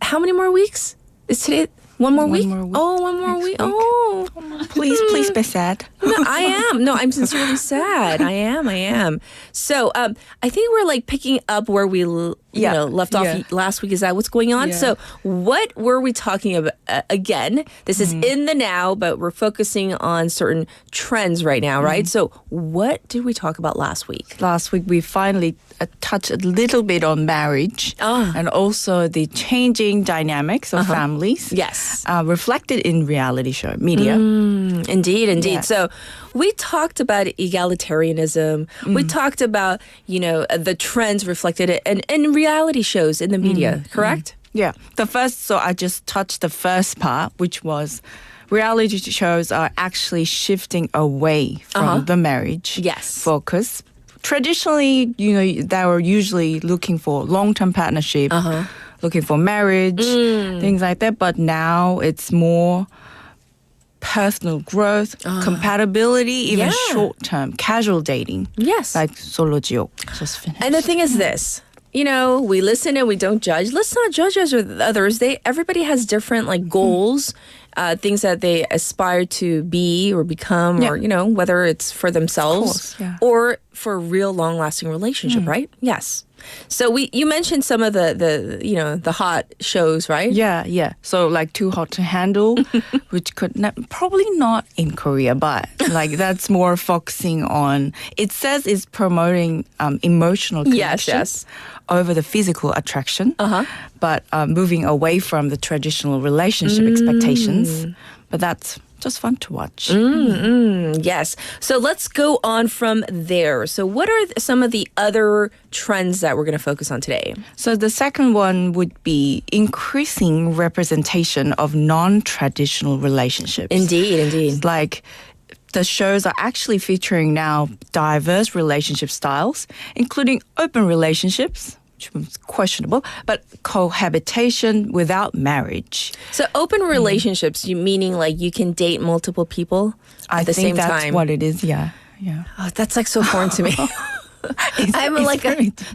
how many more weeks? Is today one more week? more week. Oh, one more Next week. week. Oh. Please be sad. No, I am. No, I'm sincerely sad. I am. So, I think we're like picking up where we left off last week. Is that what's going on? Yeah. So, what were we talking about again? This is in the now, but we're focusing on certain trends right now, right? So, what did we talk about last week? Last week, we finally touched a little bit on marriage and also the changing dynamics of families. Yes. Reflected in reality show media. Indeed. Yeah. So we talked about egalitarianism. We talked about, the trends reflected in reality shows in the media, correct? Yeah. So I just touched the first part, which was reality shows are actually shifting away from the marriage focus. Traditionally, they were usually looking for long-term partnership, looking for marriage, things like that. But now it's more personal growth, compatibility, even short-term, casual dating. Yes. Like solo 지옥 just finished. And the thing is this. We listen and we don't judge. Let's not judge others. Everybody has different goals, things that they aspire to be or become, or whether it's for themselves or for a real long-lasting relationship, right? Yes. So you mentioned some of the hot shows, right? Yeah. So like Too Hot to Handle, which probably not in Korea, but that's more focusing on. It says it's promoting emotional connection over the physical attraction, but moving away from the traditional relationship expectations. But that's just fun to watch. Yes. So let's go on from there. So what are some of the other trends that we're going to focus on today? So the second one would be increasing representation of non-traditional relationships. Indeed. Like the shows are actually featuring now diverse relationship styles, including open relationships, which was questionable, but cohabitation without marriage. So open relationships, you meaning you can date multiple people at the same time? I think that's what it is, yeah. Oh, that's so foreign to me.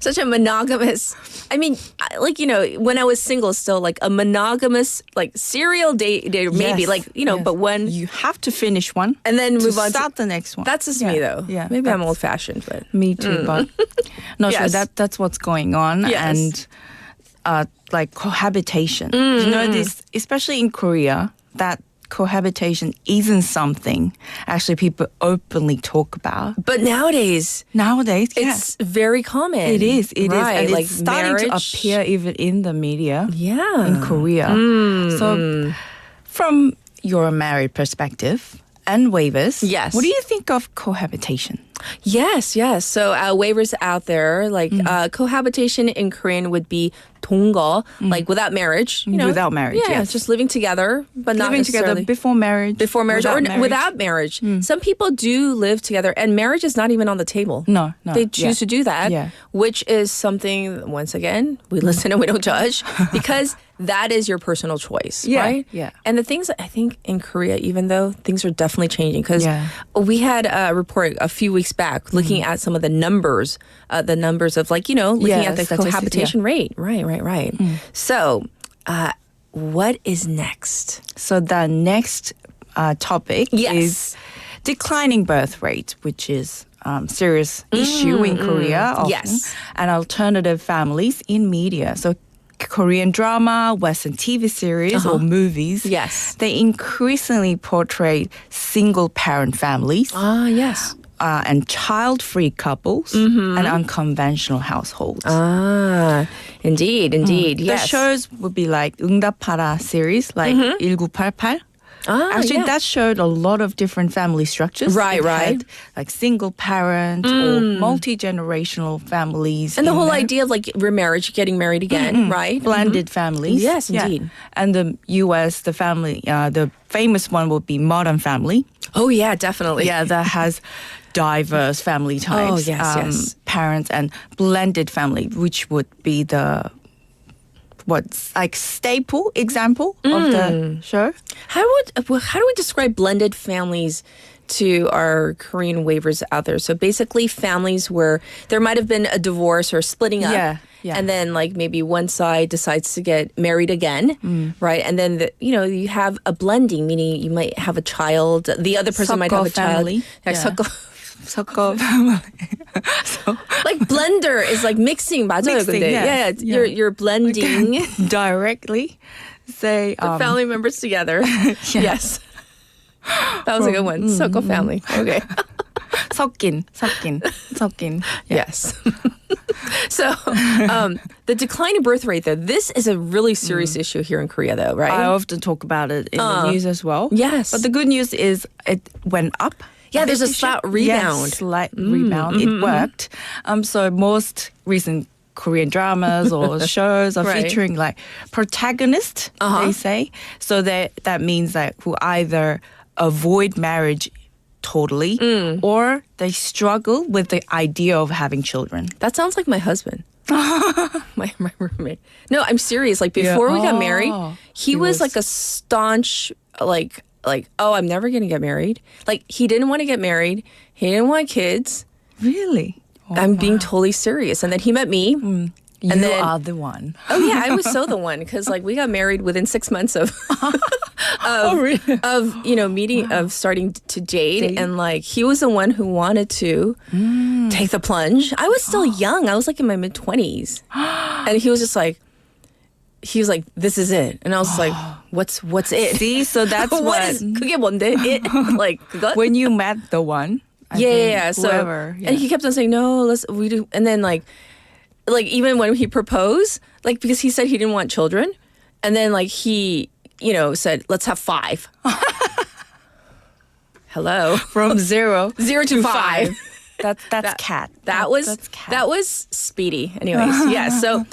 such a monogamous. I mean, like, you know, when I was single, still like a monogamous, like serial date, maybe like, you know, but when you have to finish one and then move on start the next one. That's just me though. Yeah, maybe I'm old fashioned, but me too. But not sure that's what's going on. Yes. And like cohabitation. You know, this, especially in Korea, that cohabitation isn't something actually people openly talk about. But nowadays, it's very common. It is. It right. is. And like it's starting to appear even in the media. Yeah. In Korea. So from your married perspective and waivers, yes. What do you think of cohabitation? Yes. So waivers out there, like cohabitation in Korean would be 동거, like without marriage. You know, without marriage, yeah, yes. Just living together, but not living necessarily together before marriage, without marriage. Some people do live together, and marriage is not even on the table. No, they choose to do that, which is something. Once again, we listen and we don't judge because that is your personal choice, right? Yeah. And the things I think in Korea, even though things are definitely changing, because we had a report a few weeks back looking at some of the numbers of like, you know, looking at the cohabitation rate. Right. So, what is next? So the next topic is declining birth rate, which is serious issue in Korea often, and alternative families in media. So Korean drama, Western TV series or movies, they increasingly portray single-parent families. And child-free couples and unconventional households. Indeed. The shows would be like 응답하라 series, like 1988. Actually, that showed a lot of different family structures. Right. Had, like single parent or multi-generational families. And the whole idea of like remarriage, getting married again, right? Blended families. Yes, indeed. And the U.S., the family, the famous one would be Modern Family. Oh, yeah, definitely. Yeah, that has diverse family types. Oh, yes. Parents and blended family, which would be the staple example of the show. How do we describe blended families to our Korean waivers out there? So basically families where there might have been a divorce or splitting up. Yeah. And then like maybe one side decides to get married again, right? And then, you have a blending, meaning you might have a child. The other person might have a family. child. 섞어 family. So, like blender is like mixing, 맞아요, 근데. You're blending directly. Say family members together. Yes. That was a good one. 섞어 family. Okay. 섞인. Yes. So, the declining birth rate, though, this is a really serious issue here in Korea, though, right? I often talk about it in the news as well. Yes. But the good news is it went up. Yeah, there's a slight rebound. Yes, slight rebound. It worked. So most recent Korean dramas or shows are featuring like protagonists, they say. So that means that who either avoid marriage totally or they struggle with the idea of having children. That sounds like my husband. my roommate. No, I'm serious. Like before we got married, he was like a staunch oh, I'm never going to get married. Like, he didn't want to get married. He didn't want kids. Really? I'm being totally serious. And then he met me. You are the one. Oh, yeah, I was so the one. Because, like, we got married within 6 months of meeting, of starting to date. And, like, he was the one who wanted to take the plunge. I was still young. I was, like, in my mid-20s. And he was just like, this is it. And I was like, what's it? See, so that's 그게 뭔데? It? Like, 그것? When you met the one. Yeah. Whoever, and he kept on saying, no, we do. And then like even when he proposed, like, because he said he didn't want children. And then like he, said, let's have 5. Hello. From 0 to 5. That's cat. That was speedy. Anyways, yeah. So,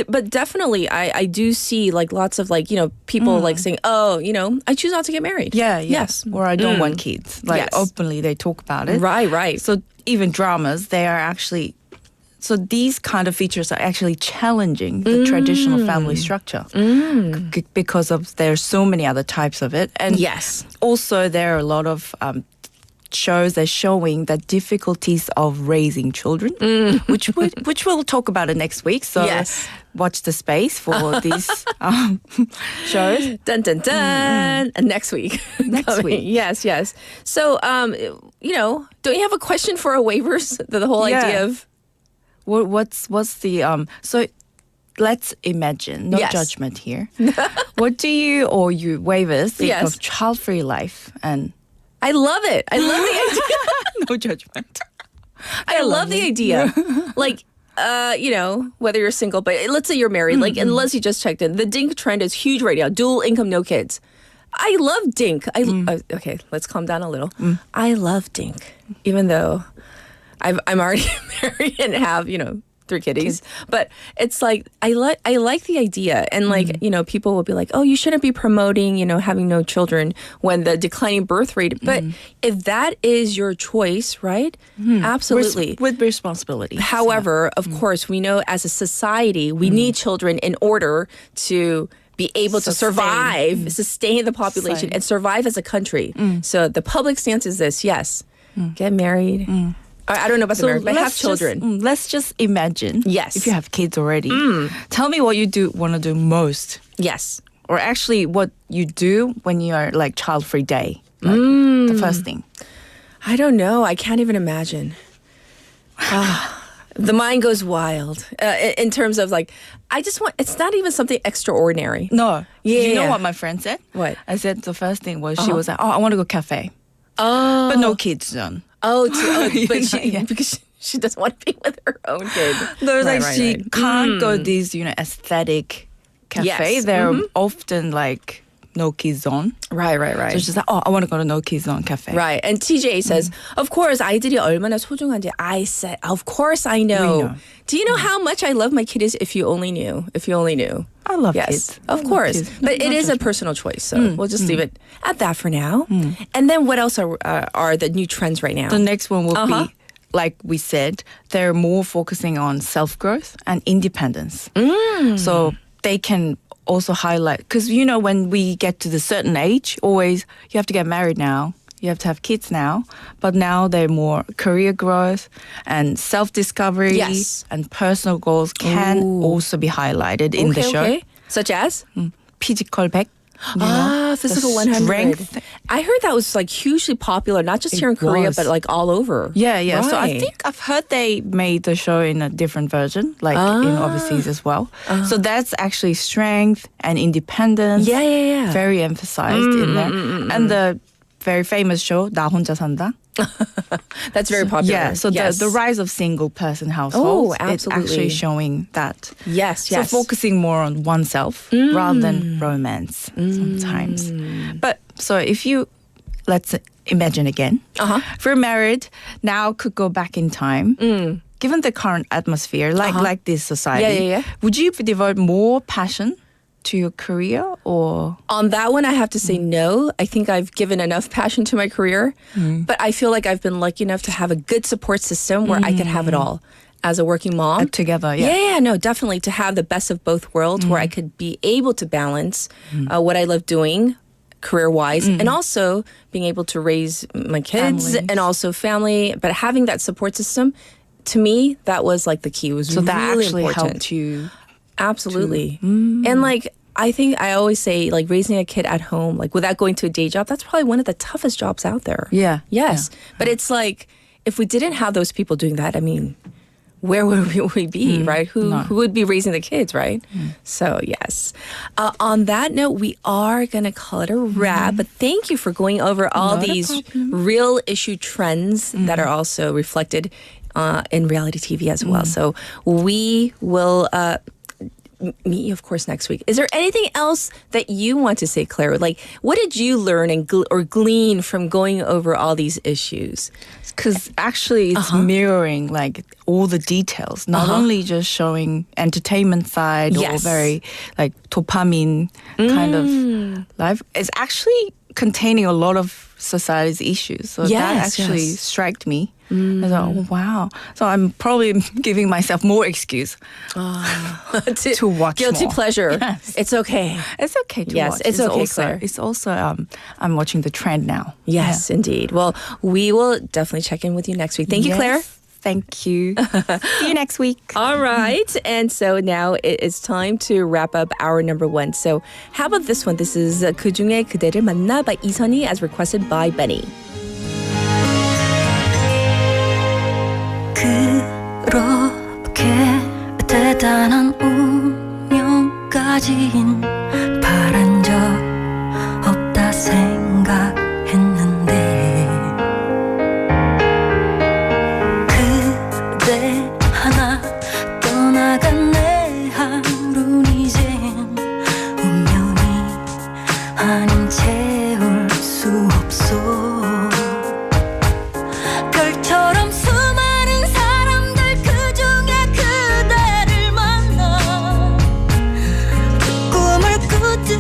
but definitely, I do see like lots of like people like saying, oh, I choose not to get married. Yeah. Yes. Or I don't want kids. Like openly, they talk about it. Right. So even dramas, they are actually. So these kind of features are actually challenging the traditional family structure because of there's so many other types of it, and yes, also there are a lot of shows are showing the difficulties of raising children, which we'll talk about it next week. So watch the space for these shows. Dun dun dun. And next week. Next week. Yes, yes. So, don't you have a question for our waivers? The whole idea of what's the so. Let's imagine, no judgment here. What do you or you waivers think of child-free life? And I love it. I love the idea. No judgment. I love the idea. Like, whether you're single, but let's say you're married, like, and Leslie just checked in. The DINK trend is huge right now. Dual income, no kids. I love DINK. Okay, let's calm down a little. I love DINK, even though I'm already married and have, 3 kitties. But it's like I like the idea, and like people will be like, oh, you shouldn't be promoting having no children when the declining birth rate. But if that is your choice, right? Absolutely, with responsibility. However, of course, we know as a society we need children in order to be able to survive, sustain the population, and survive as a country. So the public stance is this: yes, get married. I don't know about the marriage, but have children. Let's just imagine. Yes. If you have kids already. Tell me what you want to do most. Yes. Or actually what you do when you are like child-free day. Like the first thing. I don't know. I can't even imagine. The mind goes wild in terms of like, it's not even something extraordinary. No. Yeah. You know what my friend said? What? I said the first thing was she was like, I want to go cafe. Oh. But no kids zone. Because she doesn't want to be with her own kid. There's she can't go these, aesthetic cafe. Yes. They're often like no kids zone. Right. So she's like, I want to go to no kids zone cafe. Right. And TJ says, of course, 아이들이 얼마나 소중한지. I said, of course I know. We know. Do you know how much I love my kiddies? If you only knew. I love yes, kids. Of course. But it is a personal choice. So we'll just leave it at that for now. And then what else are the new trends right now? The next one will be, like we said, they're more focusing on self-growth and independence. So they can also highlight, because when we get to the certain age, always you have to get married now, you have to have kids now, but now they're more career growth and self-discovery and personal goals can also be highlighted in the show. Okay. Such as? Physical 100. Physical 100. Strength. I heard that was like hugely popular, not just here in Korea, but like all over. Yeah. Right. So I think I've heard they made the show in a different version, like in overseas as well. So that's actually strength and independence. Yeah. Very emphasized in there. And the very famous show, 나 혼자 산다. That's very popular. Yeah, so the rise of single person households, it's actually showing that. Yes. So focusing more on oneself rather than romance sometimes. But so let's imagine again. If you're married, now could go back in time. Given the current atmosphere, like this society, would you devote more passion to your career, or? On that one, I have to say no. I think I've given enough passion to my career, but I feel like I've been lucky enough to have a good support system where I could have it all. As a working mom. Together, no, definitely. To have the best of both worlds where I could be able to balance what I love doing career-wise and also being able to raise my kids and also family. But having that support system, to me, that was like the key. It was so really that actually important. Helped you. Absolutely. And like, I think I always say, like, raising a kid at home, like without going to a day job, that's probably one of the toughest jobs out there. Yeah. Yes. Yeah. But it's like, if we didn't have those people doing that, I mean, where would we be, right? Who would be raising the kids, right? So, yes. On that note, we are going to call it a wrap. But thank you for going over all these real issue trends that are also reflected in reality TV as well. So we will meet you, of course, next week. Is there anything else that you want to say, Claire? Like, what did you learn and or glean from going over all these issues? Because actually it's mirroring like all the details, not only just showing entertainment side or very like dopamine kind of life. It's actually containing a lot of society's issues. So that actually struck me. 그래서 wow. So I'm probably giving myself more excuse to watch Guilty more. pleasure. Yes. It's okay. It's okay to Yes, watch. it's okay, also, Claire. It's also I'm watching the trend now. Yes, indeed. Well, we will definitely check in with you next week. Thank you, Claire. Thank you. See you next week. All right. And so now it is time to wrap up our number one. So how about this one? This is 그중에 그대를 만나 by 이선희 as requested by Benny. 그렇게 대단한 운명까진 바란 적 없다 생각했는데 그대 하나 떠나간 내 하루는 이젠 운명이 아닌 채울 수 없어 별처럼 수많은 사람들 그중에 그대를 만나 그 꿈을 꾸듯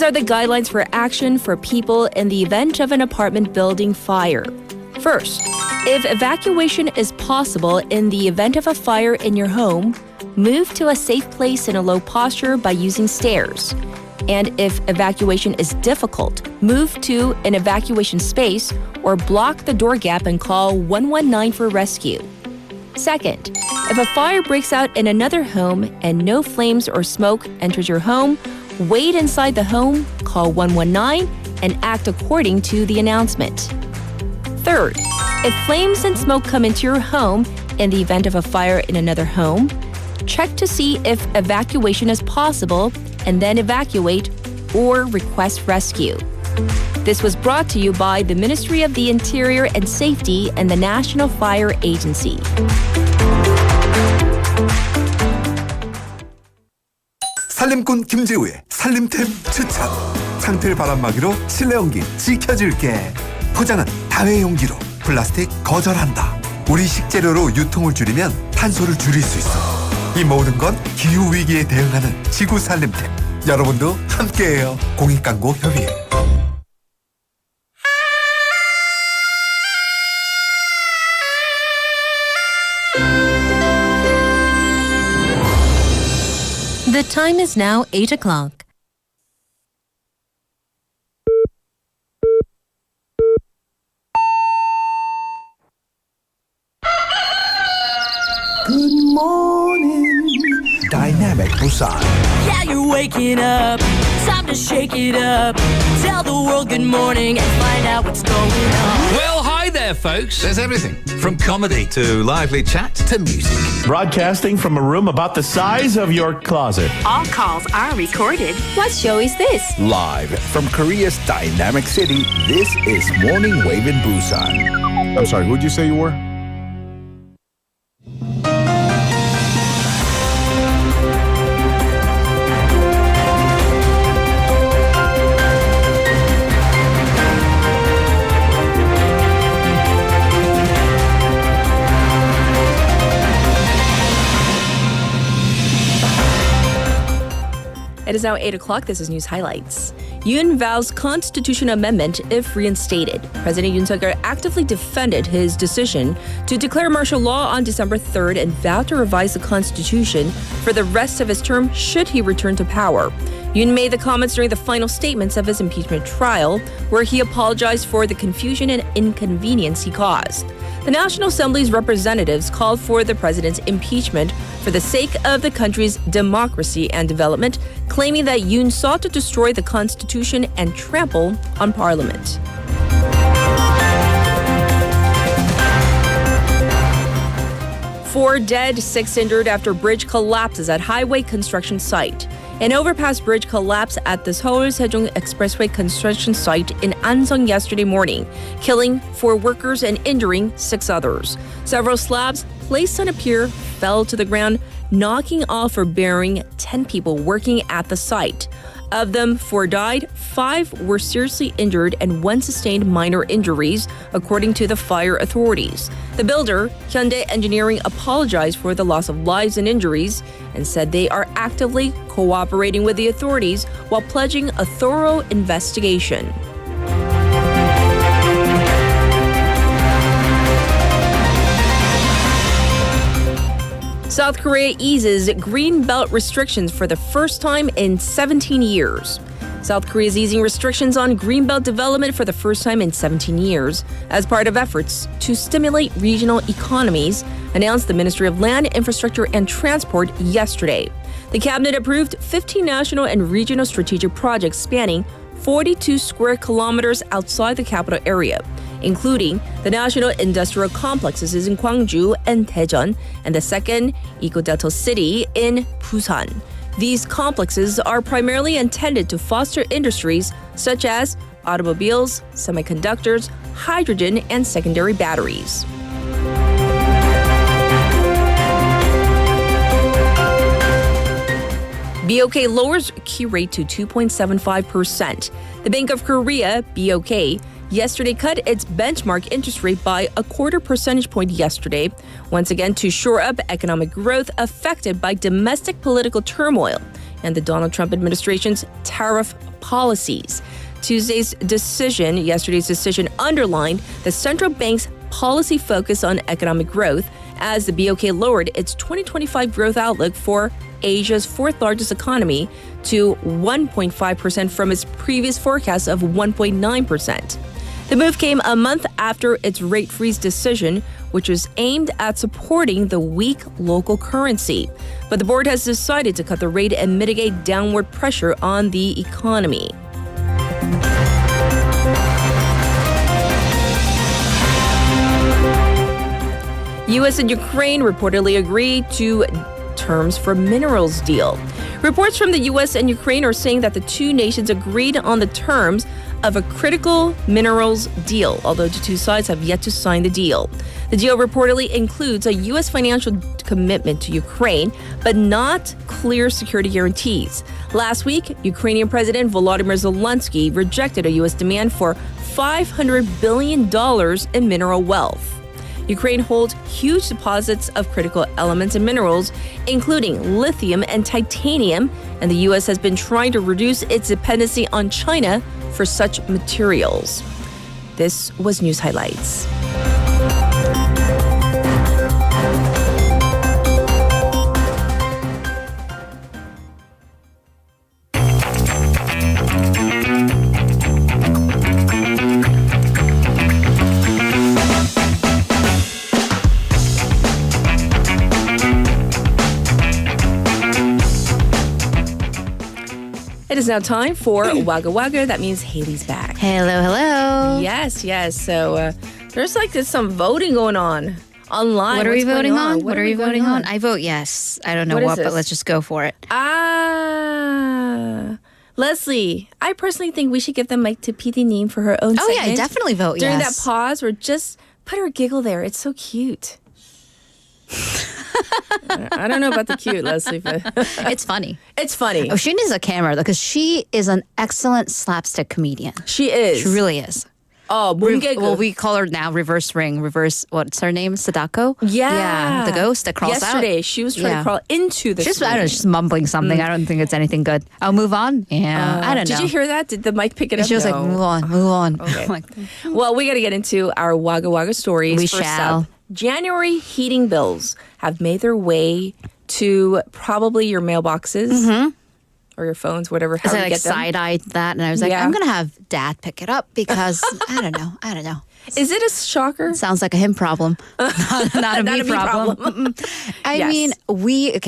are the guidelines for action for people in the event of an apartment building fire. First, if evacuation is possible in the event of a fire in your home, move to a safe place in a low posture by using stairs. And if evacuation is difficult, move to an evacuation space or block the door gap and call 119 for rescue. Second, if a fire breaks out in another home and no flames or smoke enters your home, wait inside the home, call 119, and act according to the announcement. Third, if flames and smoke come into your home in the event of a fire in another home, check to see if evacuation is possible and then evacuate or request rescue. This was brought to you by the Ministry of the Interior and Safety and the National Fire Agency. 살림꾼 김재우의 살림템 추천. 창틀 바람막이로 실내 온기 지켜줄게. 포장은 다회용기로. 플라스틱 거절한다. 우리 식재료로 유통을 줄이면 탄소를 줄일 수 있어. 이 모든 건 기후위기에 대응하는 지구 살림템. 여러분도 함께해요. 공익광고협의회. The time is now 8 o'clock. Good morning, Dynamic Busan. Yeah, you're waking up. Time to shake it up. Tell the world good morning and find out what's going on. Well, hi there, folks. There's everything from comedy to lively chat to music. Broadcasting from a room about the size of your closet. All calls are recorded. What show is this? Live from Korea's dynamic city, this is Morning Wave in Busan. I'm sorry, who'd you say you were? It is now 8 o'clock. This is News Highlights. Yoon vows constitution amendment if reinstated. President Yoon Suk-yeol actively defended his decision to declare martial law on December 3rd and vowed to revise the constitution for the rest of his term should he return to power. Yoon made the comments during the final statements of his impeachment trial, where he apologized for the confusion and inconvenience he caused. The National Assembly's representatives called for the president's impeachment for the sake of the country's democracy and development, claiming that Yoon sought to destroy the constitution and trample on parliament. Four dead, 6 injured after bridge collapses at highway construction site. An overpass bridge collapsed at the Seoul-Sejong Expressway construction site in Anseong yesterday morning, killing 4 workers and injuring 6 others. Several slabs placed on a pier fell to the ground, knocking off or burying 10 people working at the site. Of them, 4 died, 5 were seriously injured, and 1 sustained minor injuries, according to the fire authorities. The builder, Hyundai Engineering, apologized for the loss of lives and injuries and said they are actively cooperating with the authorities while pledging a thorough investigation. South Korea eases green belt restrictions for the first time in 17 years. South Korea is easing restrictions on green belt development for the first time in 17 years as part of efforts to stimulate regional economies, announced the Ministry of Land, Infrastructure and Transport yesterday. The cabinet approved 15 national and regional strategic projects spanning 42 square kilometers outside the capital area, including the national industrial complexes in Gwangju and Daejeon and the second ecodelta city in Busan. These complexes are primarily intended to foster industries such as automobiles, semiconductors, hydrogen, and secondary batteries. BOK lowers key rate to 2.75%. The Bank of Korea, BOK, yesterday cut its benchmark interest rate by a 0.25 percentage point yesterday, once again to shore up economic growth affected by domestic political turmoil and the Donald Trump administration's tariff policies. Yesterday's decision underlined the central bank's policy focus on economic growth as the BOK lowered its 2025 growth outlook for Asia's fourth largest economy to 1.5% from its previous forecast of 1.9%. The move came a month after its rate freeze decision, which was aimed at supporting the weak local currency. But the board has decided to cut the rate and mitigate downward pressure on the economy. U.S. and Ukraine reportedly agreed to terms for minerals deal. Reports from the U.S. and Ukraine are saying that the two nations agreed on the terms of a critical minerals deal, although the two sides have yet to sign the deal. The deal reportedly includes a U.S. financial commitment to Ukraine, but not clear security guarantees. Last week, Ukrainian President Volodymyr Zelensky rejected a U.S. demand for $500 billion in mineral wealth. Ukraine holds huge deposits of critical elements and minerals, including lithium and titanium, and the U.S. has been trying to reduce its dependency on China for such materials. This was News Highlights. It is now time for Waga. That means Haley's back. Hello, hello. Yes. So there's some voting going on online. What are we voting on? What are we voting on? I vote yes. I don't know what but let's just go for it. Leslie, I personally think we should give the mic to PD Neem for her own segment. Oh, yeah, definitely vote yes. During that pause, or just put her giggle there. It's so cute. I don't know about the cute, Leslie, but it's funny. It's funny. Oh, she needs a camera because she is an excellent slapstick comedian. She is. She really is. Oh, well, we call her now reverse, what's her name? Sadako? Yeah. The ghost that crawls Yesterday, she was trying to crawl into the I don't know, she's mumbling something. I don't think it's anything good. I'll move on. Yeah, I don't know. Did you hear that? Did the mic pick it up? She was like, move on. Okay. Well, we got to get into our Waga stories. We First shall. Up, January heating bills have made their way to probably your mailboxes or your phones, whatever. How you get them. Side-eyed that, and I was like, I'm going to have Dad pick it up because I don't know. Is it a shocker? Sounds like a him problem, not a me problem. I mean, we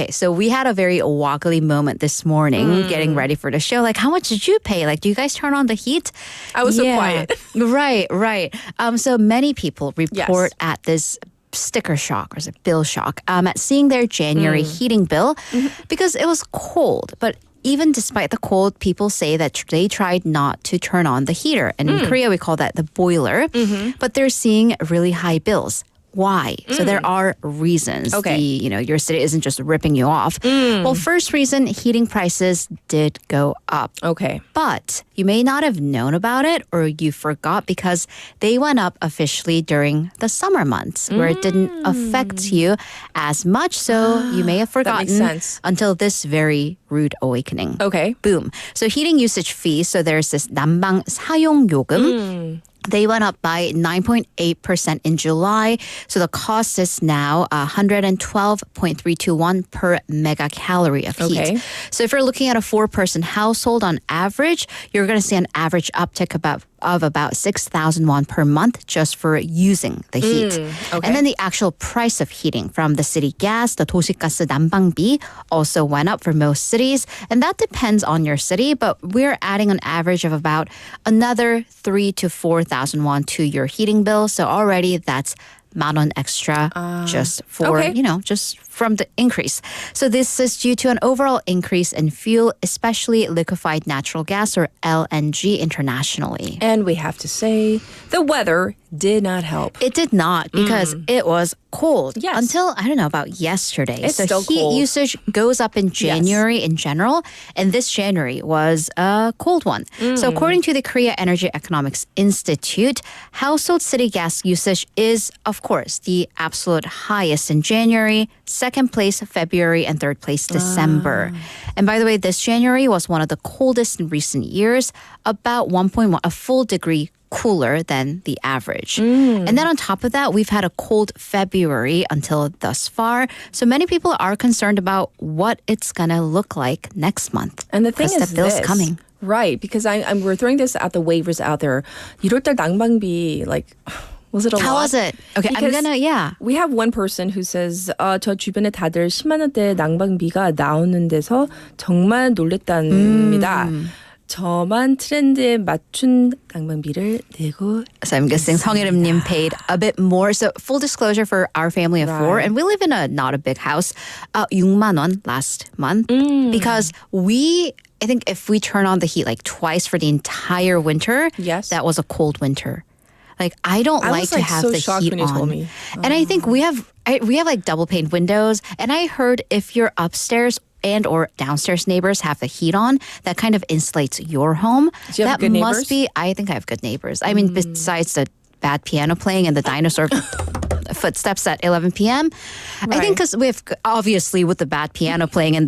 had a very woggly moment this morning getting ready for the show. Like, how much did you pay? Like, do you guys turn on the heat? I was so quiet. Right. So many people report at this sticker shock, or is it bill shock, at seeing their January heating bill because it was cold. But even despite the cold, people say that they tried not to turn on the heater. And in Korea, we call that the boiler. But they're seeing really high bills. Why? So there are reasons. Okay. Your city isn't just ripping you off. Well, first reason, heating prices did go up. Okay. But you may not have known about it or you forgot because they went up officially during the summer months where it didn't affect you as much. So you may have forgotten that makes sense. Until this very rude awakening. Okay. Boom. So heating usage fees. So there's this 난방 사용 요금. They went up by 9.8% in July. So the cost is now 112.321 per megacalorie of heat. Okay. So if you're looking at a 4-person household on average, you're going to see an average uptick of about 6,000 won per month just for using the heat. Okay. And then the actual price of heating from the city gas, the 도시가스 난방비, also went up for most cities. And that depends on your city, but we're adding an average of about another 3,000 to 4,000 won to your heating bill. So already that's 10,000원 extra just for, just from the increase. So this is due to an overall increase in fuel, especially liquefied natural gas or LNG internationally. And we have to say, the weather did not help. It did not because it was cold until, I don't know, about yesterday. It's so still heat cold. usage goes up in January in general, and this January was a cold one. So according to the Korea Energy Economics Institute, household city gas usage is, of course, the absolute highest in January, second place February, and third place December. And by the way, this January was one of the coldest in recent years, about 1.1, a full degree cooler than the average. And then on top of that, we've had a cold February until thus far. So many people are concerned about what it's going to look like next month. And the thing is the bill's this, coming. Right, because we're throwing this at the waivers out there. 1월달 난방비, like, was it a lot? How was it? Okay, Because I'm gonna, we have one person who says, 저 주변에 다들 10만 원대 난방비가 나오는 데서 정말 놀랬답니다. 저만 트렌드에 맞춘 난방비를 내고. So I'm guessing 성혜림님 paid a bit more. So full disclosure for our family of four, and we live in not a big house, 6만 원 last month because I think if we turn on the heat like twice for the entire winter, that was a cold winter. Like I don't like to have so the shocked heat when you on. told me. And I think we have like double pane windows, and I heard if you're upstairs and or downstairs neighbors have the heat on, that kind of insulates your home. Do you have that good must neighbors? be, I think I have good neighbors. I mean, besides the bad piano playing and the dinosaur footsteps at 11 p.m. I think because we have, obviously with the bad piano playing and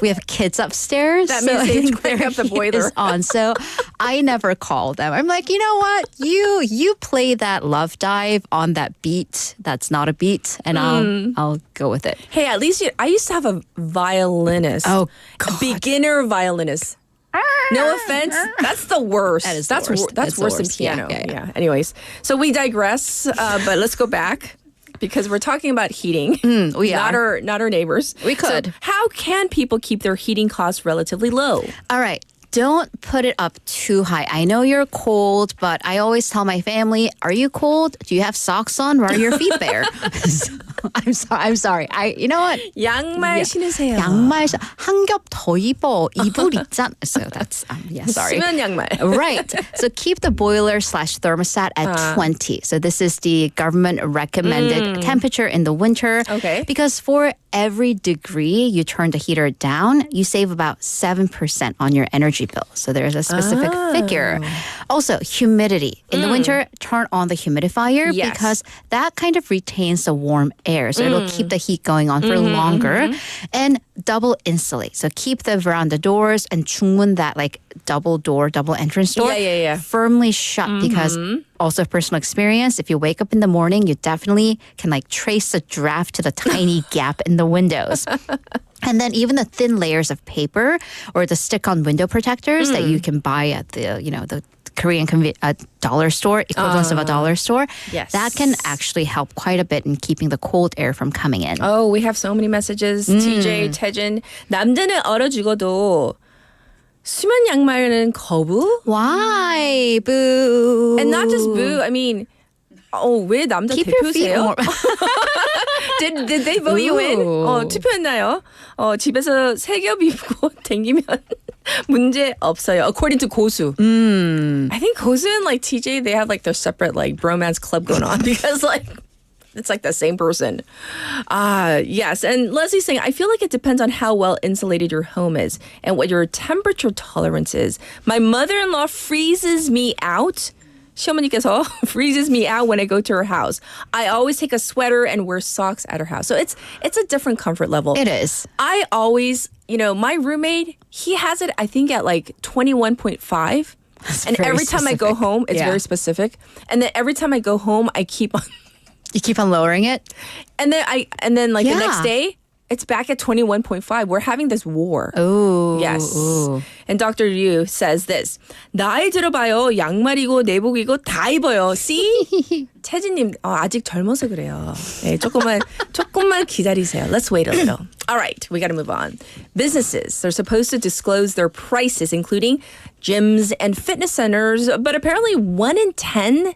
we have kids upstairs. That so means I they think crank their up the heat boiler. is on. So I never call them. I'm like, you know what? You play that love dive on that beat that's not a beat, and I'll go with it. Hey, at least I used to have a violinist. Oh, a beginner violinist. No offense, that's the worst. That is that's the worst. That's It's the worse than worst. Yeah, piano. yeah. Anyways, so we digress, but let's go back because we're talking about heating. We not are. our neighbors. We could. So how can people keep their heating costs relatively low? All right. Don't put it up too high. I know you're cold, but I always tell my family, are you cold? Do you have socks on? Why are your feet bare? I'm sorry. You know what? 양말 신으세요. 양말 한 겹 더 입어. 이불 있잖아. So that's sorry. 수면 양말. Right. So keep the boiler / thermostat at 20. So this is the government recommended temperature in the winter. Okay. Because for every degree you turn the heater down, you save about 7% on your energy bill. So there's a specific figure. Also, humidity. In the winter, turn on the humidifier because that kind of retains the warm air. So it'll keep the heat going on for longer. And double insulate. So keep the veranda doors and 중문, that like double entrance door, firmly shut because also personal experience, if you wake up in the morning, you definitely can like trace the draft to the tiny gap in the windows. And then even the thin layers of paper or the stick-on window protectors that you can buy at the Korean dollar store, equivalence of a dollar store, that can actually help quite a bit in keeping the cold air from coming in. Oh, we have so many messages. TJ, 태진, 남자는 얼어 죽어도 수면 양말은 거부? Why? Boo. And not just boo. I mean, 왜 남자 Keep your feet 대표세요? warm. Did they vote you in? 투표했나요? 집에서 세 겹 입고 댕기면 문제 없어요. According to 고수. I think 고수 and like TJ, they have like their separate like bromance club going on because like it's like the same person. Yes. And Leslie's saying, I feel like it depends on how well insulated your home is and what your temperature tolerance is. My mother-in-law freezes me out. 시어머니께서 freezes me out when I go to her house. I always take a sweater and wear socks at her house. So it's a different comfort level. It is. I always, my roommate, he has it, I think, at like 21.5. And very every time I go specific. home, it's very specific. And then every time I go home, I keep on. You keep on lowering it? And then the next day, it's back at 21.5. We're having this war. Ooh. Yes. Ooh. And Dr. Ryu says this. 나이 들어봐요. 양말이고 내복이고 다 입어요. See? 태진님 아직 젊어서 그래요. 네, 조금만 기다리세요. Let's wait a little. All right, we got to move on. Businesses, they're supposed to disclose their prices, including gyms and fitness centers, but apparently 1 in 10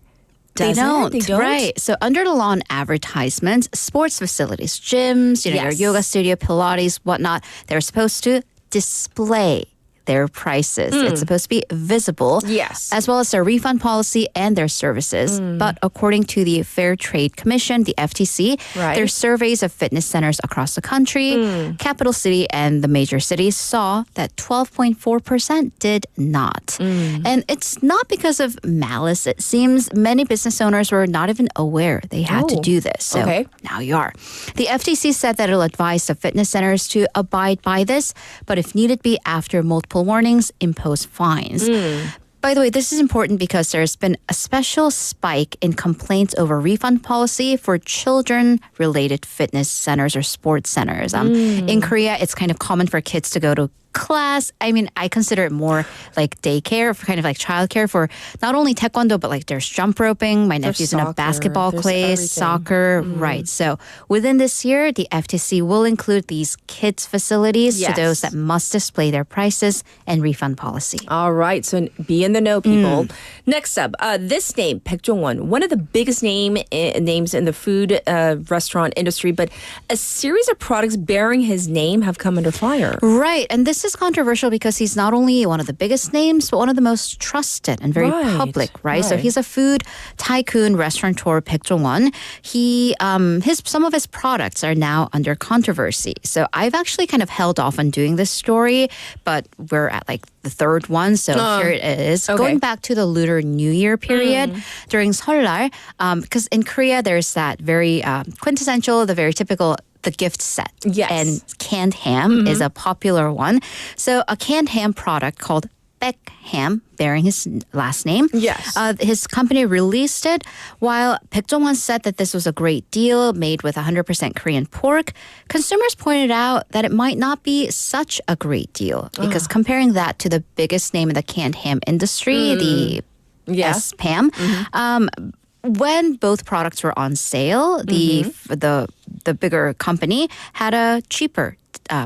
They don't. They don't? Right. So under the law and advertisements, sports facilities, gyms, your yoga studio, Pilates, whatnot, they're supposed to display their prices. It's supposed to be visible. Yes. As well as their refund policy and their services. But according to the Fair Trade Commission, the FTC, their surveys of fitness centers across the country, capital city and the major cities saw that 12.4% did not. And it's not because of malice. It seems many business owners were not even aware they had to do this. So now you are. The FTC said that it'll advise the fitness centers to abide by this, but if needed be after multiple warnings, impose fines. By the way, this is important because there's been a special spike in complaints over refund policy for children-related fitness centers or sports centers. In Korea, it's kind of common for kids to go to class. I mean, I consider it more like daycare, kind of like childcare for not only taekwondo, but like there's jump roping. My nephew's in a basketball class, soccer. Right. So within this year, the FTC will include these kids facilities to those that must display their prices and refund policy. All right. So be in the know, people. Next up, this name, Baek Jong-won, one of the biggest names in the food restaurant industry, but a series of products bearing his name have come under fire. Right. And this is controversial because he's not only one of the biggest names, but one of the most trusted and very public, right? So he's a food tycoon, restaurateur, Baek Jong-won. Some of his products are now under controversy. So I've actually kind of held off on doing this story, but we're at like the third one. So here it is. Going back to the Lunar New Year period during Seollal, because in Korea, there's that very quintessential, the very typical the gift set. Yes. And canned ham is a popular one. So a canned ham product called Baek Ham, bearing his last name. Yes. His company released it while Baek Jong-won said that this was a great deal made with 100% Korean pork. Consumers pointed out that it might not be such a great deal because comparing that to the biggest name in the canned ham industry, the SPAM, when both products were on sale, the bigger company had a cheaper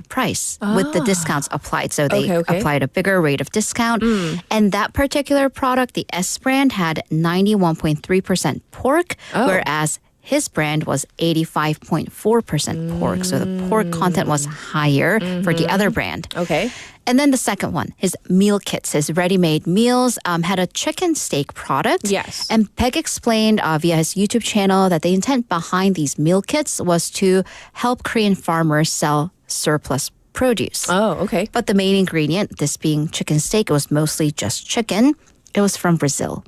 price with the discounts applied. So they applied a bigger rate of discount. And that particular product, the S brand, had 91.3% pork, whereas his brand was 85.4% pork. So the pork content was higher for the other brand. Okay. And then the second one, his meal kits, his ready-made meals, had a chicken steak product. Yes. And Baek explained via his YouTube channel that the intent behind these meal kits was to help Korean farmers sell surplus produce. Oh, okay. But the main ingredient, this being chicken steak, it was mostly just chicken. It was from Brazil.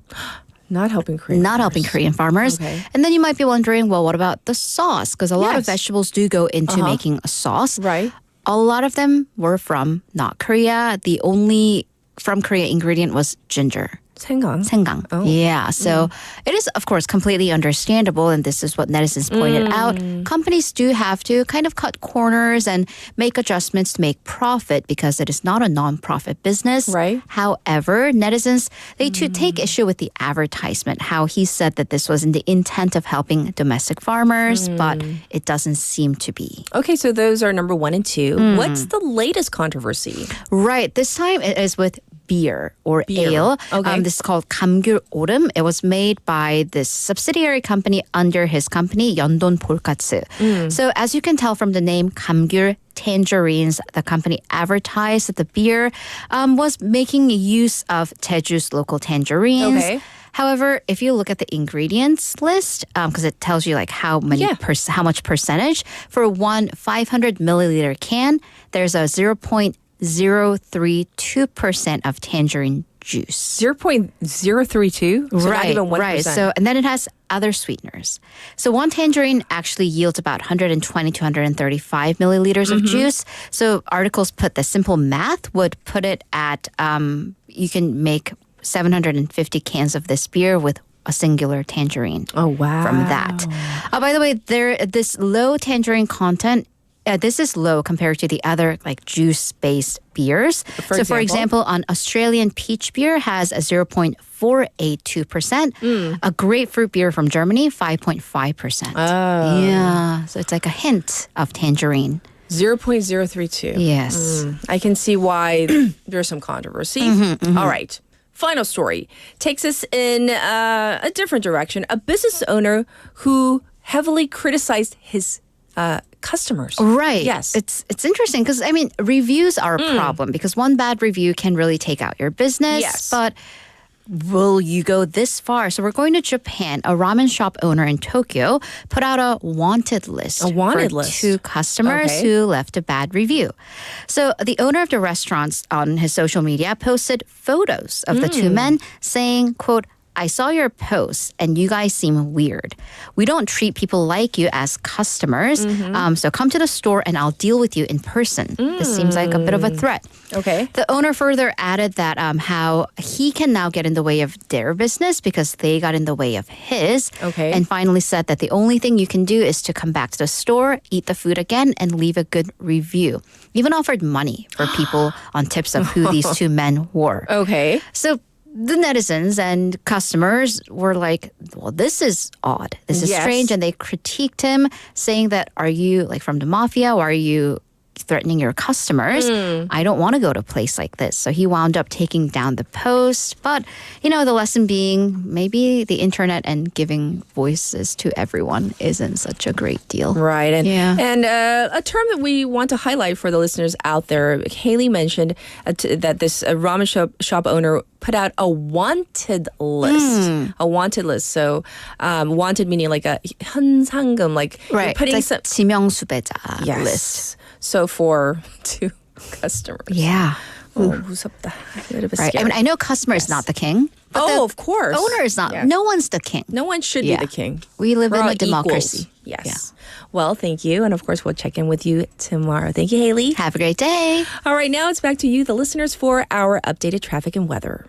Not helping Korean farmers. Okay. And then you might be wondering, well, what about the sauce? Because a lot of vegetables do go into making a sauce. Right. A lot of them were from not Korea. The only from Korea ingredient was ginger. 생강. Oh. Yeah. So it is, of course, completely understandable. And this is what netizens pointed out. Companies do have to kind of cut corners and make adjustments to make profit because it is not a non-profit business. Right. However, netizens, they too take issue with the advertisement, how he said that this was in the intent of helping domestic farmers, but it doesn't seem to be. Okay, so those are number 1 and 2. What's the latest controversy? Right. This time it is with beer or ale. Okay. This is called 감귤 오름. It was made by this subsidiary company under his company, 연돈 볼카츠. So as you can tell from the name 감귤 tangerines, the company advertised that the beer was making use of Jeju's local tangerines. Okay. However, if you look at the ingredients list, because it tells you like how much percentage for one 500 milliliter can, there's a 0.032% of tangerine juice. 0.032? So not even 1%. Right. So, and then it has other sweeteners. So one tangerine actually yields about 120 to 135 milliliters of juice. So articles put the simple math would put it at, you can make 750 cans of this beer with a singular tangerine. Oh, wow. From that. By the way, this low tangerine content, this is low compared to the other like juice-based beers. For example, an Australian peach beer has a 0.482%. A grapefruit beer from Germany, 5.5%. Oh. Yeah. So it's like a hint of tangerine. 0.032. Yes. I can see why there's some controversy. All right. Final story takes us in a different direction. A business owner who heavily criticized his customers. Right. Yes. It's interesting because, I mean, reviews are a problem because one bad review can really take out your business. Yes. But will you go this far? So we're going to Japan. A ramen shop owner in Tokyo put out a wanted list for two customers who left a bad review. So the owner of the restaurants on his social media posted photos of the two men saying, quote, I saw your posts and you guys seem weird. We don't treat people like you as customers. So come to the store and I'll deal with you in person. This seems like a bit of a threat. Okay. The owner further added that how he can now get in the way of their business because they got in the way of his. Okay. And finally said that the only thing you can do is to come back to the store, eat the food again, and leave a good review. Even offered money for people on tips of who these two men were. Okay. So the netizens and customers were like, well, this is odd. This is strange. And they critiqued him, saying that, are you like from the mafia or are you threatening your customers? I don't want to go to a place like this. So he wound up taking down the post. But, you know, the lesson being maybe the internet and giving voices to everyone isn't such a great deal. Right. And, a term that we want to highlight for the listeners out there, Haley mentioned that this ramen shop owner put out a wanted list. A wanted list. So wanted meaning like a 현상금, like right. putting it's like 지명수배자 list. So for two customers. Yeah. 무섭다. A little bit right. scary. I mean, I know customer is not the king. But the of course. Owner is not. Yeah. No one's the king. No one should be the king. We live We're in all a democracy. Equals. Yes. Yeah. Well, thank you. And of course, we'll check in with you tomorrow. Thank you, Haley. Have a great day. All right, now it's back to you, the listeners, for our updated traffic and weather.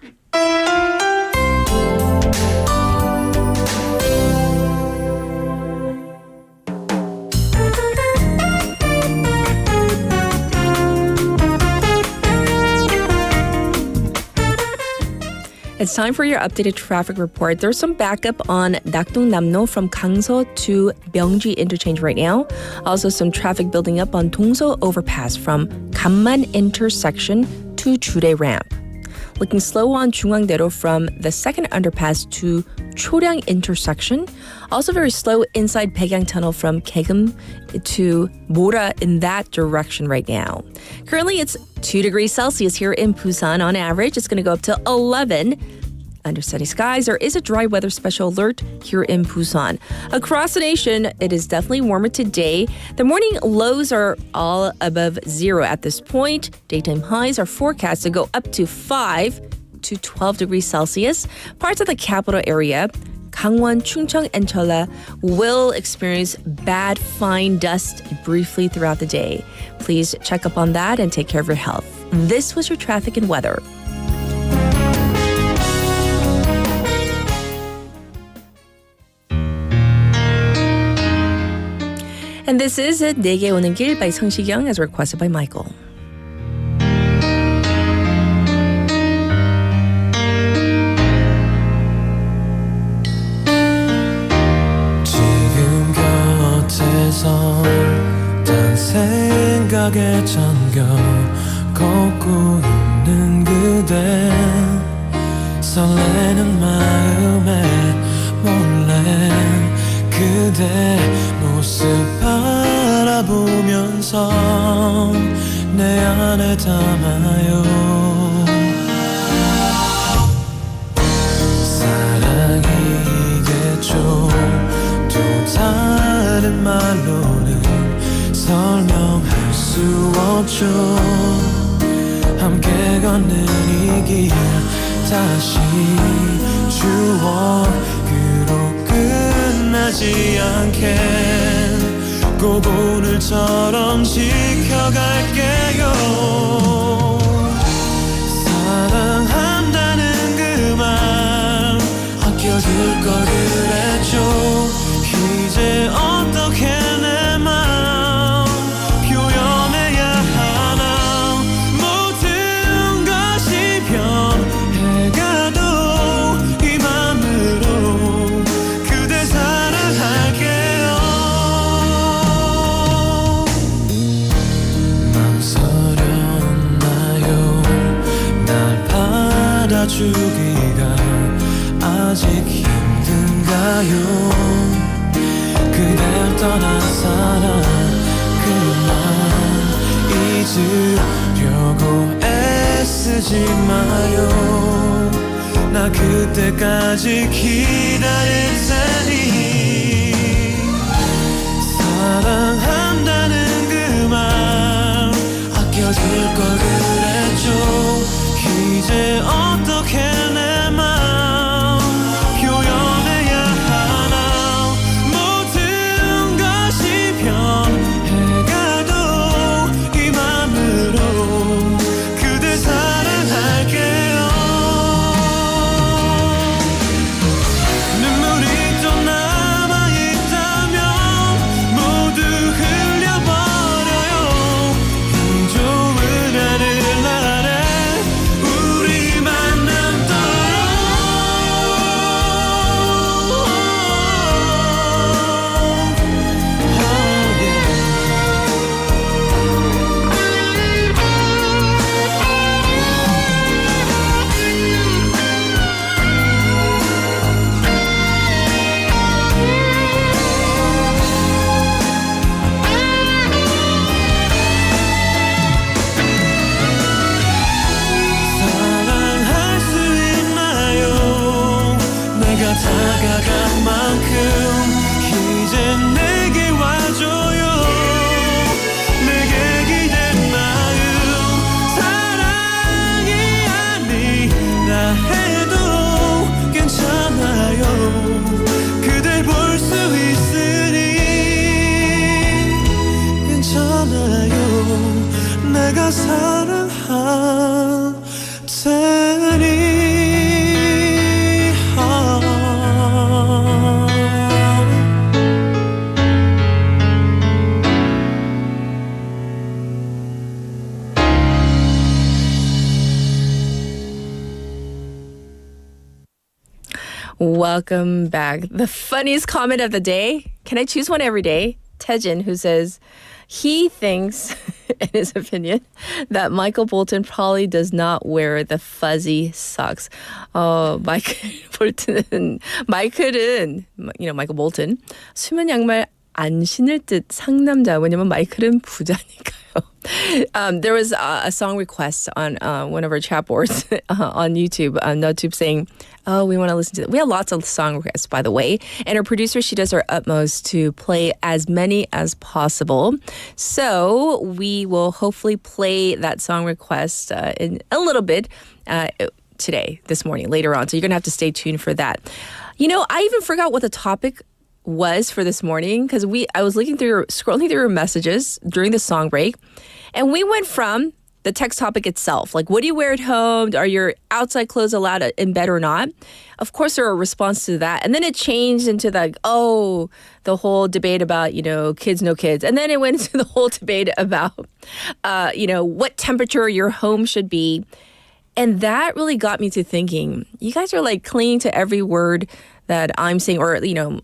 It's time for your updated traffic report. There's some backup on Nakdong-Namno from Gangso to Myeongji interchange right now. Also some traffic building up on Dongso overpass from Ganman intersection to Jure ramp. Looking slow on Jungwangdaero from the second underpass to Choryang intersection. Also very slow inside Baekyang tunnel from Kaegum to Mora in that direction right now. Currently it's 2 degrees Celsius here in Busan on average. It's going to go up to 11 under sunny skies. There is a dry weather special alert here in Busan. Across the nation, it is definitely warmer today. The morning lows are all above 0 at this point. Daytime highs are forecast to go up to 5 to 12 degrees Celsius. Parts of the capital area, Gangwon, Chungcheong, and Cholla will experience bad fine dust briefly throughout the day. Please check up on that and take care of your health. This was your traffic and weather. And this is 내게 오는 길 by 성시경 as requested by Michael. 지금 곁에서 딴 생각에 잠겨 걷고 있는 그대 설레는 마음에 몰래 그대 모습 바라보면서 내 안에 담아요 사랑이겠죠 또 다른 말로는 설명할 수 없죠 함께 걷는 이 길 다시 추억으로 끝나지 않게 꼭 오늘처럼 지켜갈게요 사랑한다는 그 말 아껴둘 걸 그랬죠 이제 어떻게 내 맘 표현해야 하나 모든 것이 변해가도 이 맘으로 그대 사랑할게요 망설였나요 날 받아주기가 아직 힘든가요 그댈 떠나 떠난 사람 그만 잊으려고 애쓰지 마요 나 그때까지 기다릴 테니 사랑한다는 그 말 아껴줄 걸 그랬죠 이제 어떻게 내 맘 표현해야 하나 모든 것이 변해가도 이 맘으로 그댈 사랑할게요 눈물이 또 남아있다면 모두 흘려버려요 이 좋은 하늘날에 우리 만남도록 사랑할 수 있나요 내가 다가간 만큼 이제 내게 와줘요 내게 기댄 마음 사랑이 아니라 해도 괜찮아요 그댈 볼 수 있으니 괜찮아요 내가 사랑할 테니 Welcome back. The funniest comment of the day. Can I choose one every day? Tejin, who says he thinks, in his opinion, that Michael Bolton probably does not wear the fuzzy socks. Michael Bolton, 수면 양말 안 신을 듯 상남자. 왜냐면 마이클은 부자니까요. There was a song request on one of our chat boards on YouTube, NoTube, saying, oh, we want to listen to it. We have lots of song requests, by the way. And our producer, she does her utmost to play as many as possible. So we will hopefully play that song request in a little bit today, this morning, later on. So you're going to have to stay tuned for that. You know, I even forgot what the topic was for this morning because I was scrolling through your messages during the song break, and we went from the text topic itself, like what do you wear at home? Are your outside clothes allowed in bed or not? Of course, there were a response to that, and then it changed into the whole debate about kids, no kids, and then it went into the whole debate about what temperature your home should be, and that really got me to thinking. You guys are like clinging to every word that I'm saying, or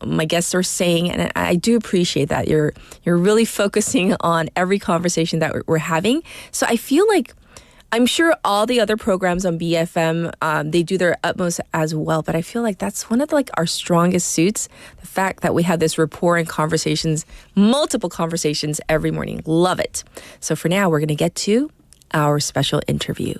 my guests are saying, and I do appreciate that. You're really focusing on every conversation that we're having. So I feel like I'm sure all the other programs on BFM they do their utmost as well. But I feel like that's one of our strongest suits. The fact that we have this rapport and conversations, multiple conversations every morning. Love it. So for now, we're going to get to our special interview.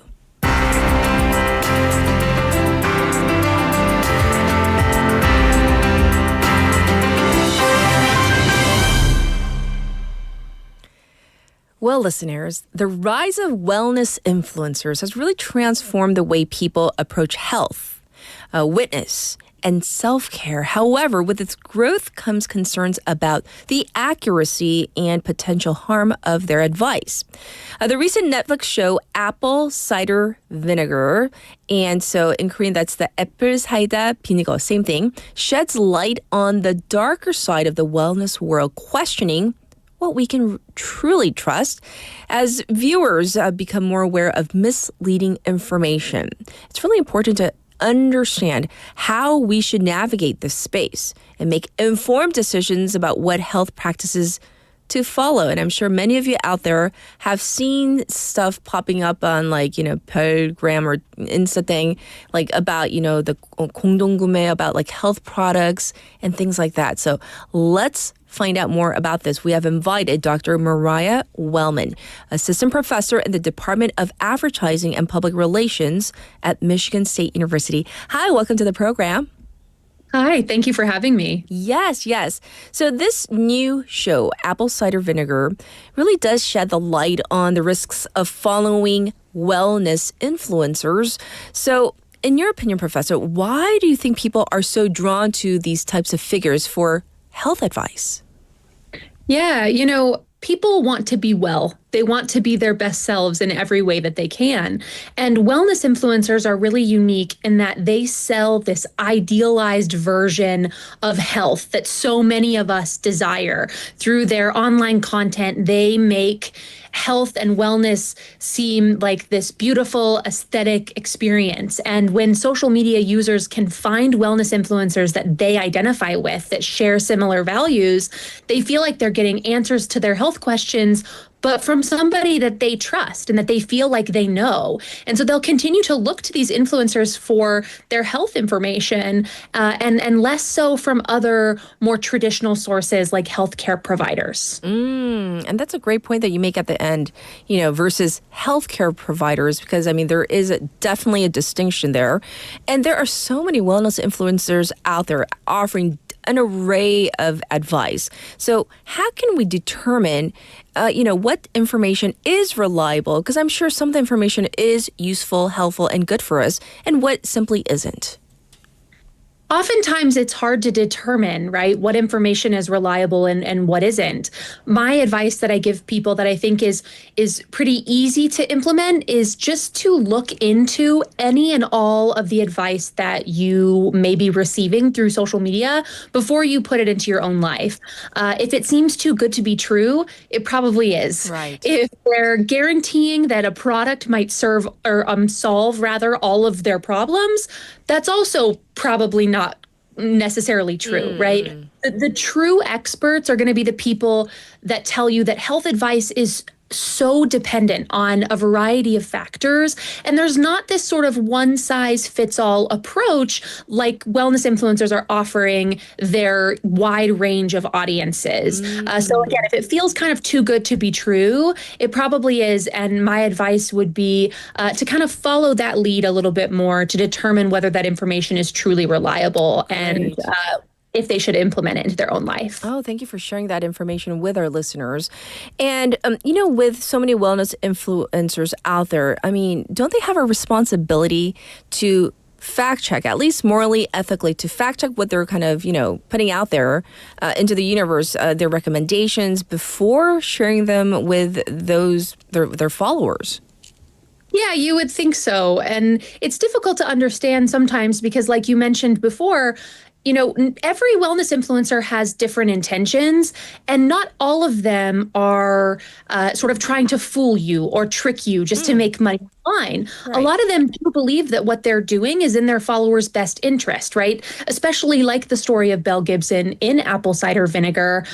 Well, listeners, the rise of wellness influencers has really transformed the way people approach health, witness, and self-care. However, with its growth comes concerns about the accuracy and potential harm of their advice. The recent Netflix show Apple Cider Vinegar, and so in Korean that's the 애플 사이다 비니거, same thing, sheds light on the darker side of the wellness world, questioning what we can truly trust as viewers become more aware of misleading information. It's really important to understand how we should navigate this space and make informed decisions about what health practices to follow. And I'm sure many of you out there have seen stuff popping up on 별gram or Insta thing, about, the 공동구매, about health products and things like that. So let's find out more about this, we have invited Dr. Mariah Wellman, assistant professor in the Department of Advertising and Public Relations at Michigan State University. Hi, welcome to the program. Hi, thank you for having me. Yes. So this new show, Apple Cider Vinegar, really does shed the light on the risks of following wellness influencers. So in your opinion, Professor, why do you think people are so drawn to these types of figures for health advice? Yeah, people want to be well. They want to be their best selves in every way that they can. And wellness influencers are really unique in that they sell this idealized version of health that so many of us desire. Through their online content, they make health and wellness seem like this beautiful aesthetic experience. And when social media users can find wellness influencers that they identify with, that share similar values, they feel like they're getting answers to their health questions, but from somebody that they trust and that they feel like they know. And so they'll continue to look to these influencers for their health information and less so from other more traditional sources like healthcare providers. And that's a great point that you make at the end, versus healthcare providers, because there is definitely a distinction there. And there are so many wellness influencers out there offering an array of advice. So how can we determine, what information is reliable? Because I'm sure some of the information is useful, helpful, and good for us, and what simply isn't. Oftentimes it's hard to determine, right, what information is reliable and what isn't. My advice that I give people that I think is pretty easy to implement is just to look into any and all of the advice that you may be receiving through social media before you put it into your own life. If it seems too good to be true, it probably is. Right. If they're guaranteeing that a product might solve all of their problems, that's also probably not necessarily true, right? The true experts are going to be the people that tell you that health advice is so dependent on a variety of factors. And there's not this sort of one size fits all approach like wellness influencers are offering their wide range of audiences. So again, if it feels kind of too good to be true, it probably is. And my advice would be to kind of follow that lead a little bit more to determine whether that information is truly reliable and if they should implement it into their own life. Oh, thank you for sharing that information with our listeners. And, with so many wellness influencers out there, don't they have a responsibility to fact check, at least morally, ethically, to fact check what they're kind of, putting out there into the universe, their recommendations before sharing them with their followers? Yeah, you would think so. And it's difficult to understand sometimes because, like you mentioned before, every wellness influencer has different intentions, and not all of them are sort of trying to fool you or trick you just to make money online. Right. A lot of them do believe that what they're doing is in their followers' best interest, right? Especially like the story of Belle Gibson in Apple Cider Vinegar.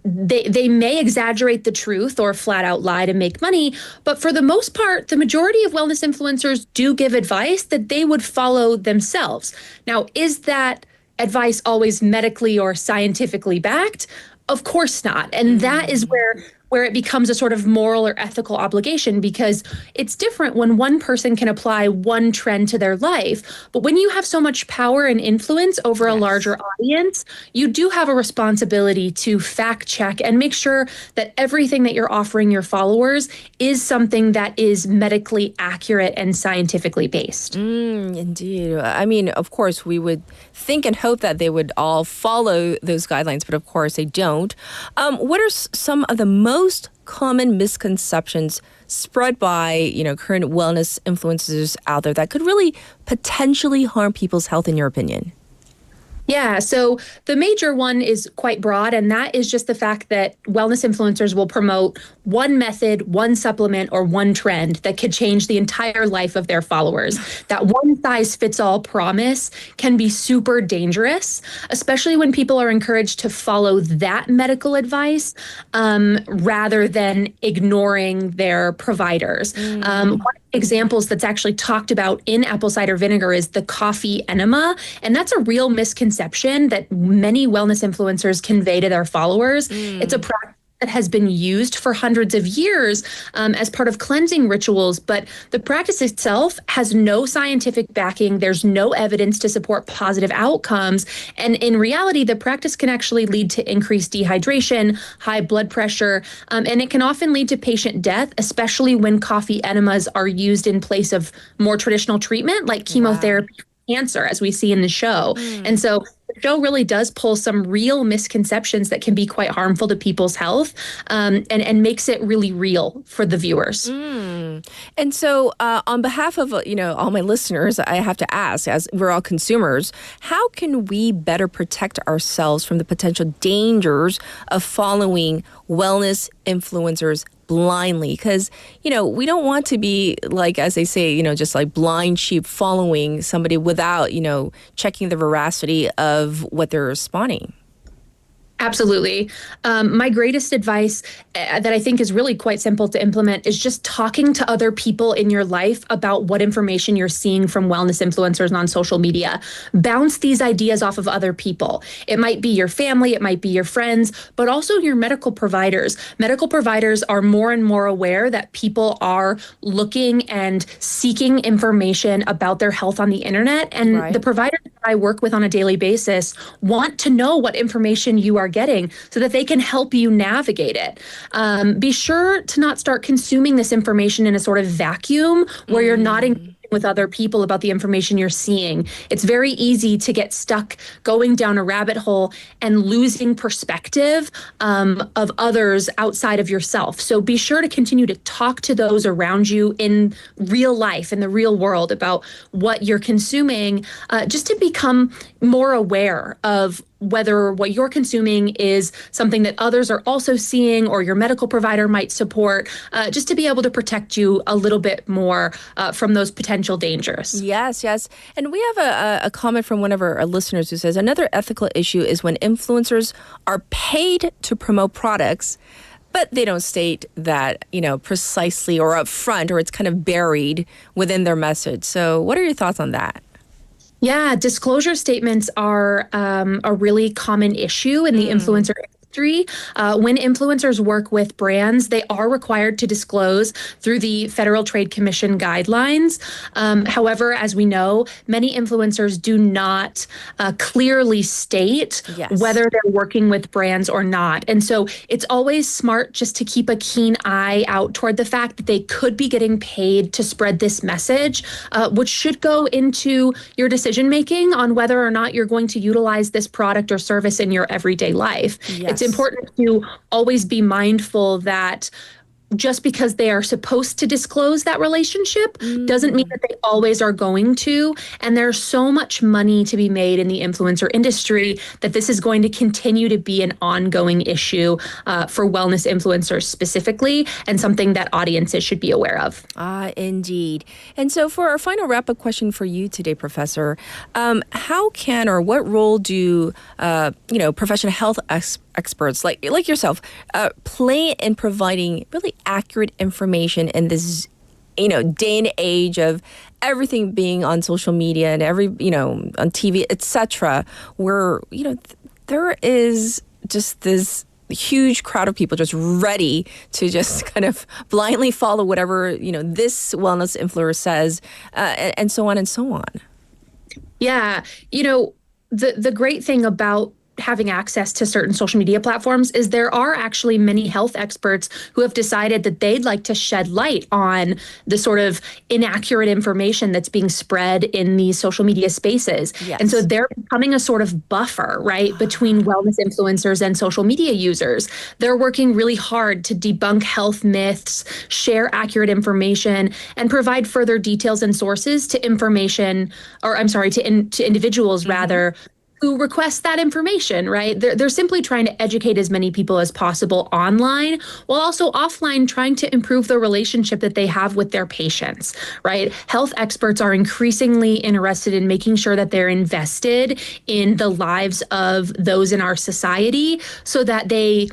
They may exaggerate the truth or flat out lie to make money, but for the most part, the majority of wellness influencers do give advice that they would follow themselves. Now, is that advice always medically or scientifically backed? Of course not. And that is where it becomes a sort of moral or ethical obligation, because it's different when one person can apply one trend to their life. But when you have so much power and influence over a larger audience, you do have a responsibility to fact check and make sure that everything that you're offering your followers is something that is medically accurate and scientifically based. Indeed. Of course, we would think and hope that they would all follow those guidelines, but of course they don't. What are some of the most common misconceptions spread by, current wellness influencers out there that could really potentially harm people's health, in your opinion? Yeah, so the major one is quite broad, and that is just the fact that wellness influencers will promote one method, one supplement, or one trend that could change the entire life of their followers. That one-size-fits-all promise can be super dangerous, especially when people are encouraged to follow that medical advice rather than ignoring their providers. One examples that's actually talked about in apple cider vinegar is the coffee enema. And that's a real misconception that many wellness influencers convey to their followers. It's a practice that has been used for hundreds of years as part of cleansing rituals, but the practice itself has no scientific backing. There's no evidence to support positive outcomes. And in reality, the practice can actually lead to increased dehydration, high blood pressure, and it can often lead to patient death, especially when coffee enemas are used in place of more traditional treatment like chemotherapy, cancer, as we see in the show. And so the show really does pull some real misconceptions that can be quite harmful to people's health, and makes it really real for the viewers. And so on behalf of, all my listeners, I have to ask, as we're all consumers, how can we better protect ourselves from the potential dangers of following wellness influencers blindly? Because, we don't want to be like, as they say, just like blind sheep following somebody without, checking the veracity of what they're responding. Absolutely. My greatest advice that I think is really quite simple to implement is just talking to other people in your life about what information you're seeing from wellness influencers on social media. Bounce these ideas off of other people. It might be your family, it might be your friends, but also your medical providers. Medical providers are more and more aware that people are looking and seeking information about their health on the internet. And the providers that I work with on a daily basis want to know what information you are getting so that they can help you navigate it. Be sure to not start consuming this information in a sort of vacuum where you're not engaging with other people about the information you're seeing. It's very easy to get stuck going down a rabbit hole and losing perspective of others outside of yourself. So be sure to continue to talk to those around you in real life, in the real world, about what you're consuming, just to become more aware of whether what you're consuming is something that others are also seeing or your medical provider might support, just to be able to protect you a little bit more from those potential dangers. Yes. And we have a comment from one of our listeners who says, another ethical issue is when influencers are paid to promote products, but they don't state that, precisely or upfront, or it's kind of buried within their message. So what are your thoughts on that? Yeah, disclosure statements are a really common issue in the influencer industry. When influencers work with brands, they are required to disclose through the Federal Trade Commission guidelines. However, as we know, many influencers do not clearly state whether they're working with brands or not. And so it's always smart just to keep a keen eye out toward the fact that they could be getting paid to spread this message, which should go into your decision making on whether or not you're going to utilize this product or service in your everyday life. It's important to always be mindful that just because they are supposed to disclose that relationship doesn't mean that they always are going to. And there's so much money to be made in the influencer industry that this is going to continue to be an ongoing issue for wellness influencers specifically, and something that audiences should be aware of. Indeed. And so for our final wrap-up question for you today, Professor, how can or what role do professional health experts like yourself play in providing really accurate information in this day and age of everything being on social media and every on TV, etc., where there is just this huge crowd of people just ready to just kind of blindly follow whatever this wellness influencer says, and so on and so on. Yeah, the great thing about having access to certain social media platforms is there are actually many health experts who have decided that they'd like to shed light on the sort of inaccurate information that's being spread in these social media spaces. And so they're becoming a sort of buffer, right, between wellness influencers and social media users. They're working really hard to debunk health myths, share accurate information, and provide further details and sources to individuals rather, who request that information, right? They're simply trying to educate as many people as possible online, while also offline trying to improve the relationship that they have with their patients, right? Health experts are increasingly interested in making sure that they're invested in the lives of those in our society so that they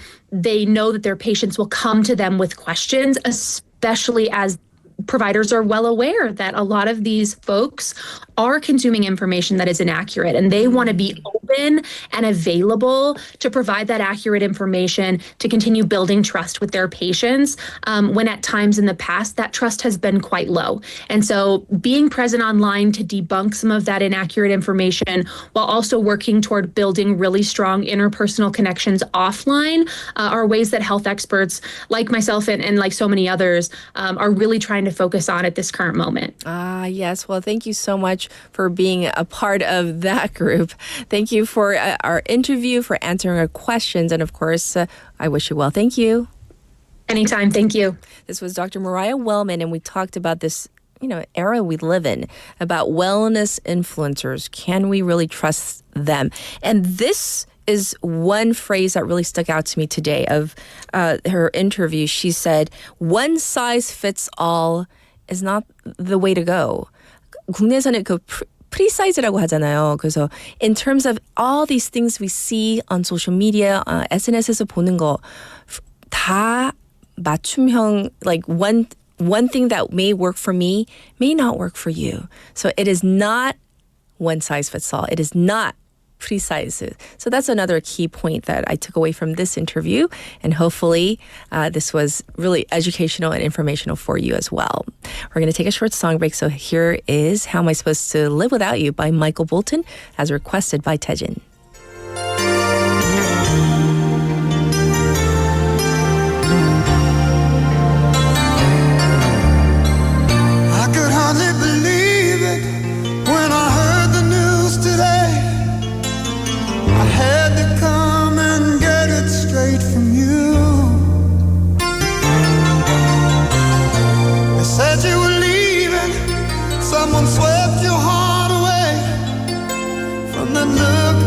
know that their patients will come to them with questions, especially as providers are well aware that a lot of these folks are consuming information that is inaccurate, and they want to be open and available to provide that accurate information to continue building trust with their patients when at times in the past that trust has been quite low. And so being present online to debunk some of that inaccurate information while also working toward building really strong interpersonal connections offline are ways that health experts like myself and like so many others are really trying to focus on at this current moment. Yes. Well, thank you so much for being a part of that group. Thank you for our interview, for answering our questions. And of course, I wish you well. Thank you. Anytime. Thank you. This was Dr. Mariah Wellman, and we talked about this era we live in, about wellness influencers. Can we really trust them? And this is one phrase that really stuck out to me today of her interview. She said, one size fits all is not the way to go. 국내에서는 그 프리사이즈라고 하잖아요. 그래서 in terms of all these things we see on social media, SNS에서 보는 거 다 맞춤형, like one thing that may work for me may not work for you. So it is not one size fits all. It is not precise. So that's another key point that I took away from this interview. And hopefully this was really educational and informational for you as well. We're going to take a short song break. So here is How Am I Supposed to Live Without You by Michael Bolton, as requested by Taejin. I could hardly believe it when I heard the news today. I had to come and get it straight from you. They said you were leaving, someone swept your heart away from the look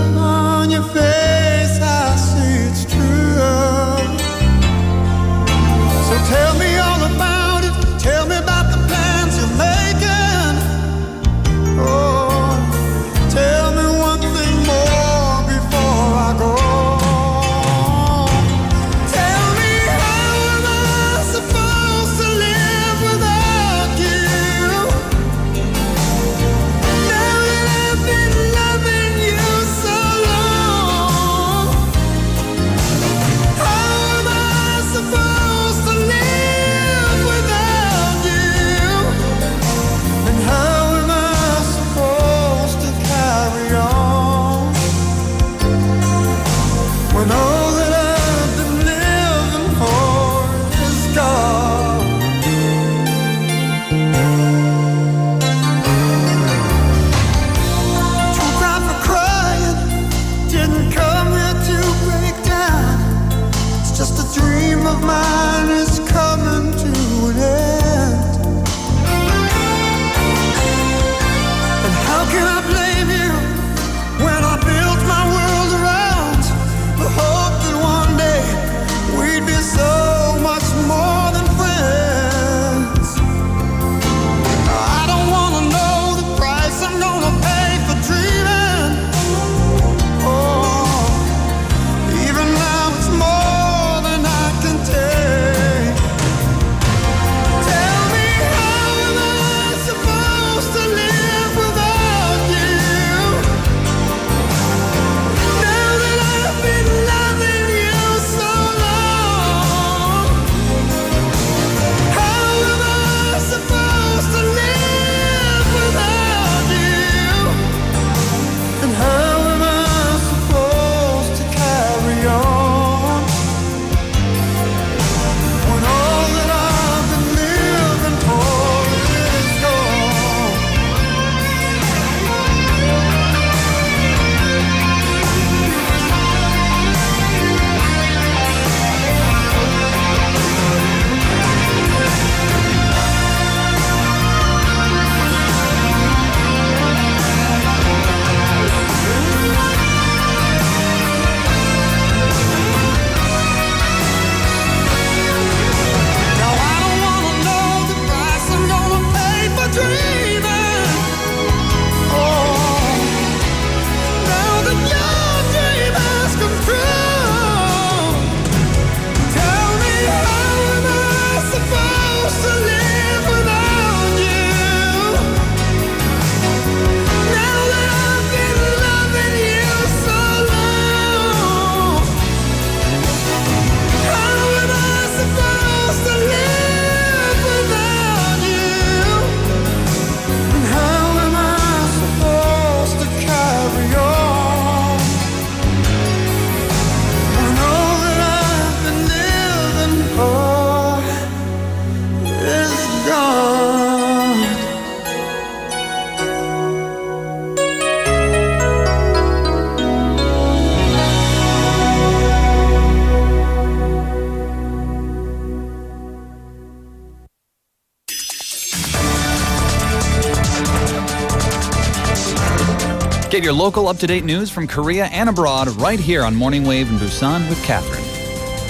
Get your local up-to-date news from Korea and abroad right here on Morning Wave in Busan with Catherine.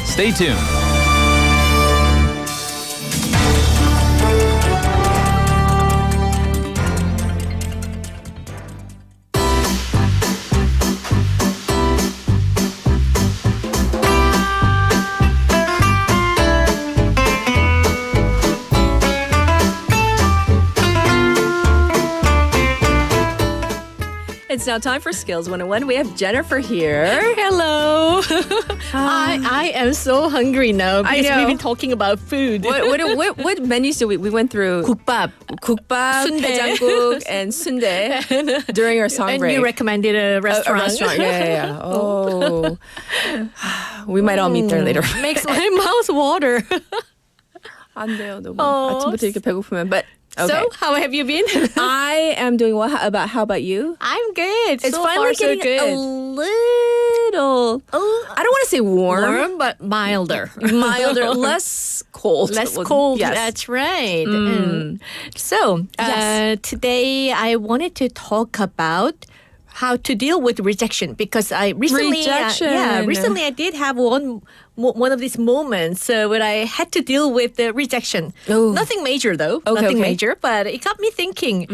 Stay tuned. It's now time for Skills 101. We have Jennifer here. Hello. I am so hungry now because we've been talking about food. What menus do we went through? 국밥, sundae, 해장국, and sundae during our song and break. And you recommended a restaurant. A restaurant, yeah. Oh. We might all meet there later. Makes my mouth water. 안 돼요, 너무. 아침부터 이렇게 배고프면. But okay. So, how have you been? I am doing well. How about you? I'm good. It's so finally far, getting so good. a little, I don't want to say warm, but milder. Less cold. Less cold, yes. That's right. So, today I wanted to talk about how to deal with rejection because I recently I did have one of these moments when I had to deal with the rejection. Ooh. Nothing major though, nothing major, but it got me thinking.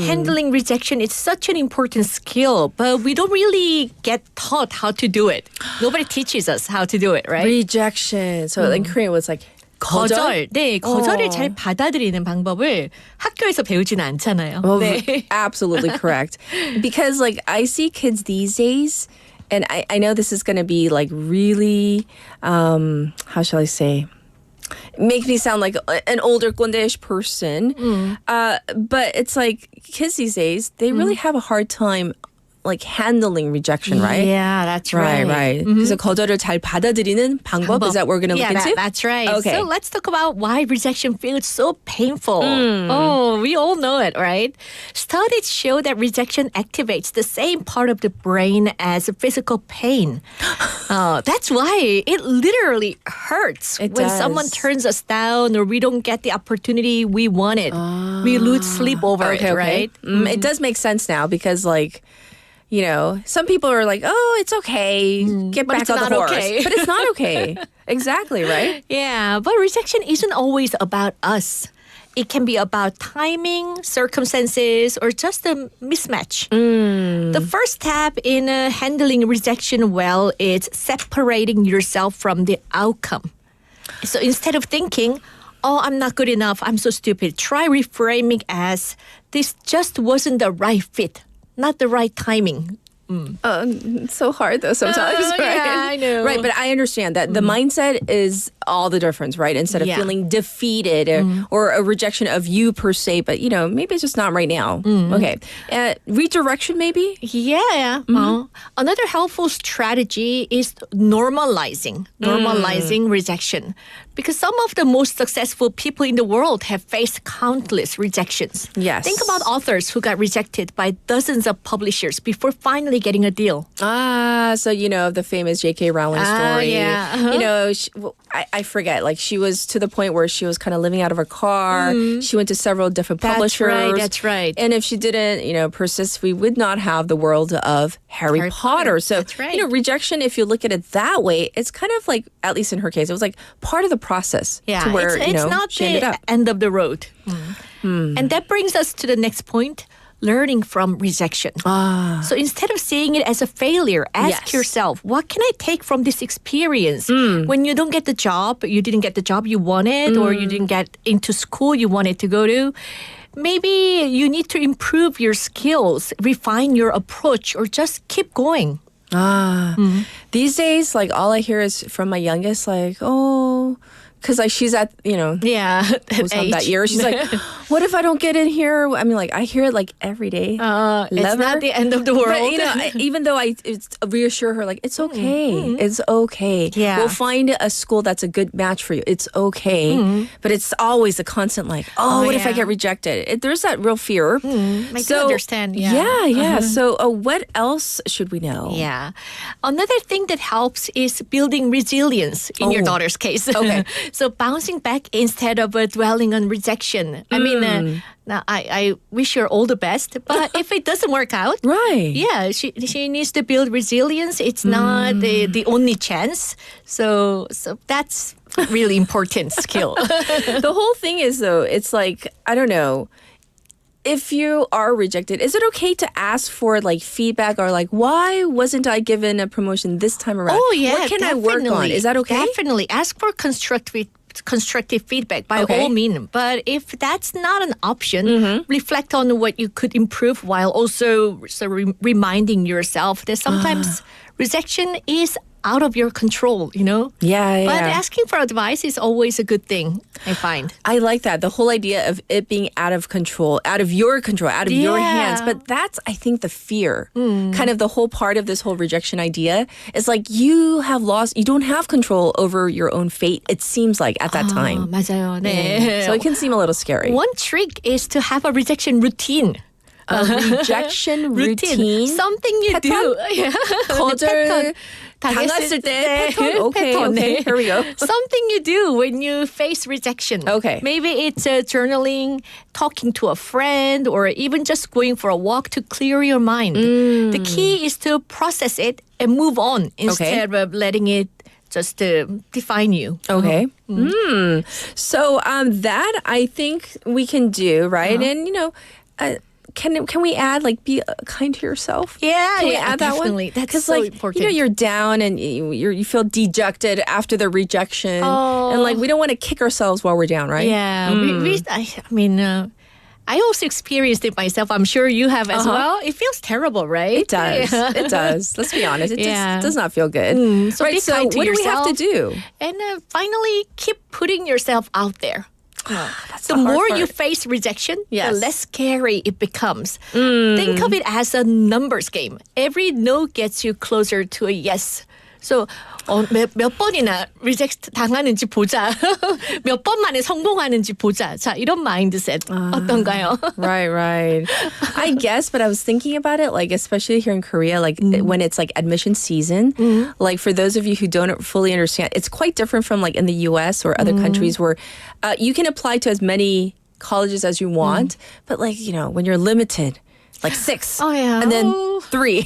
Handling rejection is such an important skill, but we don't really get taught how to do it. Nobody teaches us how to do it, right? Rejection. So in Korean, it was like 거절. 네, 거절을 잘 받아들이는 방법을 학교에서 배우지는 않잖아요. 네. Absolutely correct. Because like I see kids these days, and I know this is going to be like really, how shall I say, make me sound like an older 꼰대-ish person. But it's like kids these days, they really have a hard time like handling rejection, right? Yeah, that's right. Right. 그래서 거절을 잘 받아들이는 방법, is that what we're going to look into? That's right. Okay. So let's talk about why rejection feels so painful. Oh, we all know it, right? Studies show that rejection activates the same part of the brain as physical pain. That's why it literally hurts when someone turns us down or we don't get the opportunity we wanted. We lose sleep over it, right? It does make sense now because like, you know, some people are like, oh, it's okay. Get back on the horse. Okay. But it's not okay. Exactly, right? Yeah, but rejection isn't always about us. It can be about timing, circumstances, or just a mismatch. The first step in handling rejection well is separating yourself from the outcome. So instead of thinking, oh, I'm not good enough, I'm so stupid, try reframing as this just wasn't the right fit. Not the right timing. It's so hard though sometimes, right? Yeah, I know. Right, but I understand that the mindset is all the difference, right? Instead of feeling defeated or a rejection of you per se, but you know, maybe it's just not right now. Okay. Redirection maybe? Yeah. Another helpful strategy is normalizing rejection. Because some of the most successful people in the world have faced countless rejections. Yes. Think about authors who got rejected by dozens of publishers before finally getting a deal. So you know the famous J.K. Rowling story. Yeah. You know, I forget. Like she was to the point where she was kind of living out of her car. She went to several different publishers. That's right. And if she didn't, you know, persist, we would not have the world of Harry Potter. So that's right. You know, rejection. If you look at it that way, it's kind of like, at least in her case, it was like part of the process. Yeah, to where, it's not she ended the up. end of the road. And that brings us to the next point. Learning from rejection. So instead of seeing it as a failure, ask yourself, what can I take from this experience? When you don't get the job, you didn't get the job you wanted, or you didn't get into school you wanted to go to, maybe you need to improve your skills, refine your approach, or just keep going. These days, like all I hear is from my youngest, like, oh, because like she's at, you know, that year. She's like, what if I don't get in here? I mean, like I hear it like every day. It's not the end of the world. But, you know, even though I reassure her, like, it's okay. It's okay. Yeah. We'll find a school that's a good match for you. It's okay. But it's always a constant like, what if I get rejected? There's that real fear. I do understand. Yeah. So what else should we know? Yeah. Another thing that helps is building resilience in your daughter's case. Okay. So bouncing back instead of dwelling on rejection. I mean, now I wish her all the best, but if it doesn't work out, right? Yeah, she needs to build resilience. It's not the only chance. So that's really important skill. The whole thing is though, it's like I don't know. If you are rejected, is it okay to ask for like feedback or like why wasn't I given a promotion this time around? Oh yeah, what can I work on? Is that okay? Definitely ask for constructive feedback by all means. But if that's not an option, reflect on what you could improve while also reminding yourself that sometimes rejection is out of your control, you know? Yeah. But asking for advice is always a good thing, I find. I like that. The whole idea of it being out of control, out of your hands. But that's, I think, the fear. Kind of the whole part of this whole rejection idea is like you don't have control over your own fate, it seems like at that time. 맞아요. 네. So it can seem a little scary. One trick is to have a rejection routine. A rejection routine? Something you do. Yeah. 거절 당했을 때 패턴? Okay, here we go. Something you do when you face rejection. Okay. Maybe it's journaling, talking to a friend, or even just going for a walk to clear your mind. The key is to process it and move on instead of letting it just define you. Okay. So that I think we can do, right? And, you know, can we add like be kind to yourself? Yeah, can we add that definitely. one? That's so like, important. You know, you're down and you feel dejected after the rejection, and like we don't want to kick ourselves while we're down, right? Yeah, I also experienced it myself. I'm sure you have as well. It feels terrible, right? It does. Yeah. It does. Let's be honest. It just does not feel good. So right. be So kind to what yourself. do we have to do? And finally, keep putting yourself out there. That's the hard more part. you face rejection, Yes. the less scary it becomes. Think of it as a numbers game. Every no gets you closer to a yes. So 몇 번이나 리젝트 당하는지 보자. 몇 번 만에 성공하는지 보자. 자, 이런 마인드셋 어떤가요? Right. I guess, but I was thinking about it, like especially here in Korea, like when it's like admission season, like for those of you who don't fully understand, it's quite different from like in the US or other countries where you can apply to as many colleges as you want, but like, you know, when you're limited, like 6 and then 3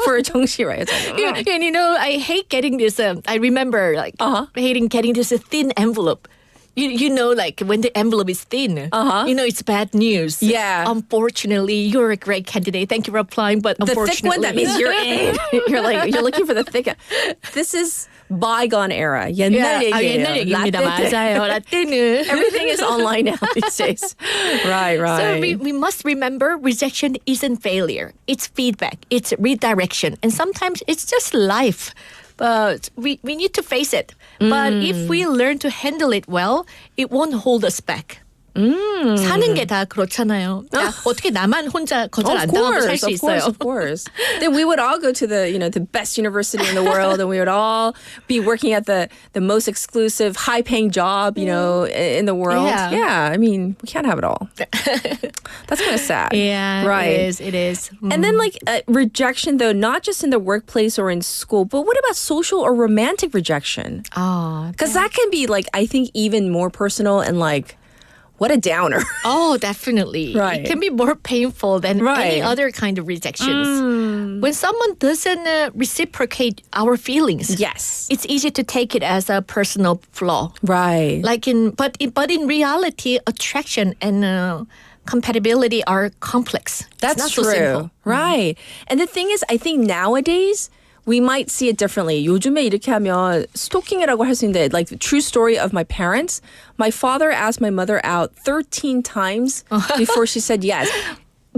for a 정시, right? It's like, And you know, I hate getting this. I remember like hating getting this thin envelope. You know, like when the envelope is thin, you know it's bad news. Yeah. Unfortunately, you're a great candidate. Thank you for applying, but the unfortunately, thick one, that means you're in. You're looking for the thick. This is bygone era. 옛날 얘기예요. 옛날 얘기입니다. 맞아요. 라떼는. Everything is online now these days. Right. So we must remember rejection isn't failure. It's feedback. It's redirection. And sometimes it's just life. But we need to face it. But if we learn to handle it well, it won't hold us back. 사는 게 다 그렇잖아요. 어떻게 나만 혼자 거절 안 당하고 살 수 있어요? Of course. Then we would all go to the best university in the world, and we would all be working at the most exclusive, high-paying job, you know, in the world. Yeah. I mean, we can't have it all. That's kind of sad. Yeah, right. It is. And then like rejection, though, not just in the workplace or in school, but what about social or romantic rejection? Because that can be like, I think, even more personal and like, what a downer. Oh, definitely. Right. It can be more painful than any other kind of rejections. When someone doesn't reciprocate our feelings, yes, it's easy to take it as a personal flaw. Right. But in reality, attraction and compatibility are complex. That's not true. So simple. Right. And the thing is, I think nowadays, we might see it differently. 요즘에 이렇게 하면 스토킹이라고 할 수 있는데, like the true story of my parents, my father asked my mother out 13 times before she said yes.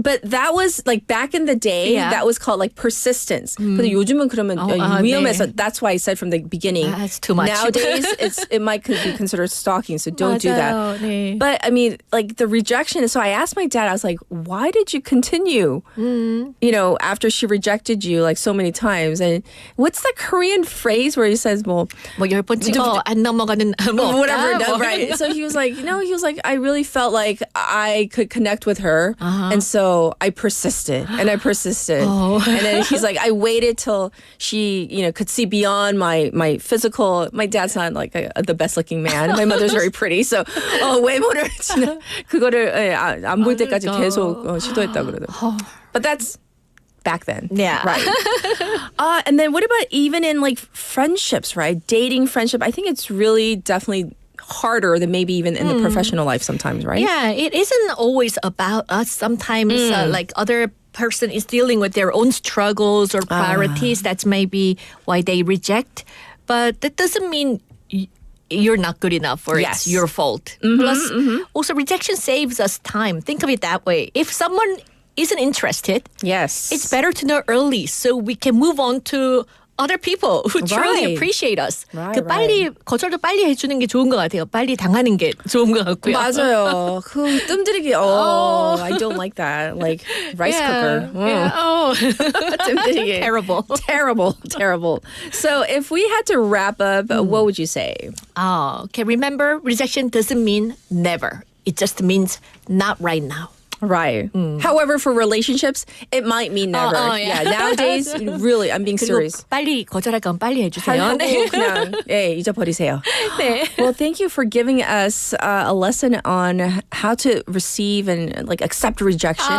But that was like back in the day, that was called like persistence. 근데 요즘은 그러면 위험해서 네. that's why I said from the beginning. That's too much. Nowadays, it might be considered stalking, so don't do that. 네. But I mean, like the rejection. So I asked my dad, I was like, why did you continue? You know, after she rejected you like so many times. And what's the Korean phrase where he says, 뭐 10번 찍어 안 넘어가는 whatever, no, right? So he was like, I really felt like I could connect with her, and so so I persisted and I persisted. And then he's like, I waited till she, could see beyond my physical. My dad's not like the best looking man. My mother's very pretty. So 외모를 그거를 안 볼 때까지 계속 시도했다 그러더라고요. But that's back then. Yeah. Right. And then what about even in like friendships, right? Dating, friendship. I think it's really definitely harder than maybe even in the professional life sometimes, right? Yeah, it isn't always about us. Sometimes like other person is dealing with their own struggles or priorities. That's maybe why they reject. But that doesn't mean you're not good enough or it's your fault. Plus, also rejection saves us time. Think of it that way. If someone isn't interested, it's better to know early so we can move on to other people who truly appreciate us. 빨리 거절도 빨리 해주는 게 좋은 것 같아요. 빨리 당하는 게 좋은 것 같고요. 맞아요. 그 뜸들이기. I don't like that. Like rice cooker. 뜸들이기. Terrible. So if we had to wrap up, what would you say? Okay, remember, rejection doesn't mean never. It just means not right now. Right. However, for relationships, it might mean never. Nowadays, really, I'm being serious. 빨리 거절할 건 빨리 해주세요. 그냥 잊어버리세요. Well, thank you for giving us a lesson on how to receive and like accept rejection.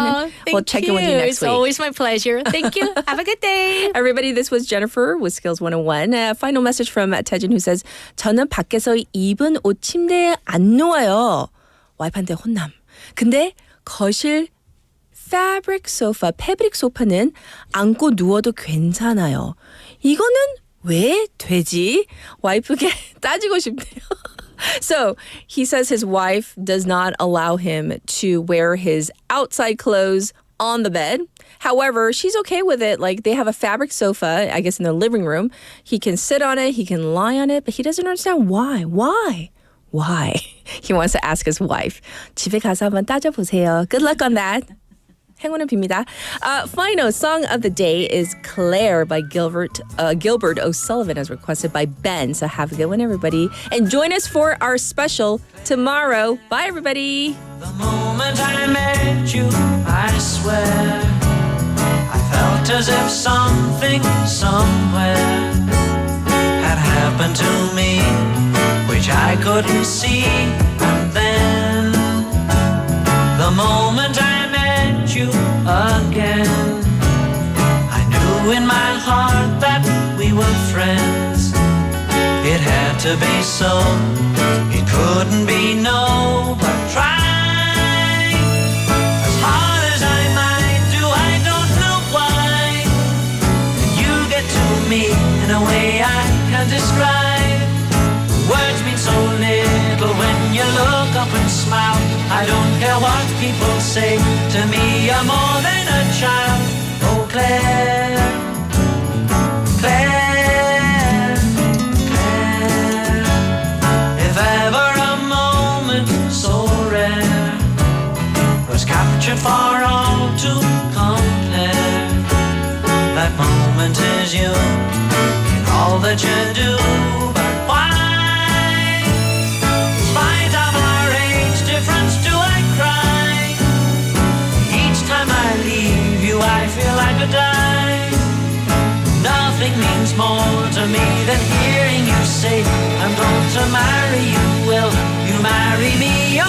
We'll check in with you next week. It's always my pleasure. Thank you. Have a good day. Everybody, this was Jennifer with Skills 101. Final message from Taejin who says, 저는 밖에서 입은 옷 침대에 안 놓아요. 와이프한테 혼남. 근데 거실 패브릭 소파는 안고 누워도 괜찮아요. 이거는 왜 되지? 와이프께 따지고 싶네요. So he says his wife does not allow him to wear his outside clothes on the bed. However, she's okay with it. Like they have a fabric sofa, I guess in the living room. He can sit on it, he can lie on it, but he doesn't understand why. Why? He wants to ask his wife. 집에 가서 한번 따져보세요. Good luck on that. 행운을 빕니다. Final song of the day is Claire by Gilbert O'Sullivan as requested by Ben. So have a good one, everybody. And join us for our special tomorrow. Bye, everybody. The moment I met you, I swear, I felt as if something somewhere had happened to me, which I couldn't see. And then the moment I met you again, I knew in my heart that we were friends. It had to be so, it couldn't be no, but try as hard as I might do, I don't know why you get to me in a way I can't describe. Words mean so little when you look up and smile. I don't care what people say, to me you're more than a child. Oh Claire, Claire, Claire, if ever a moment so rare was captured for all to compare, that moment is you in all that you do. But why, in spite of our age difference, do I cry? Each time I leave you I feel I could die. Nothing means more to me than hearing you say, I'm going to marry you. Will you marry me?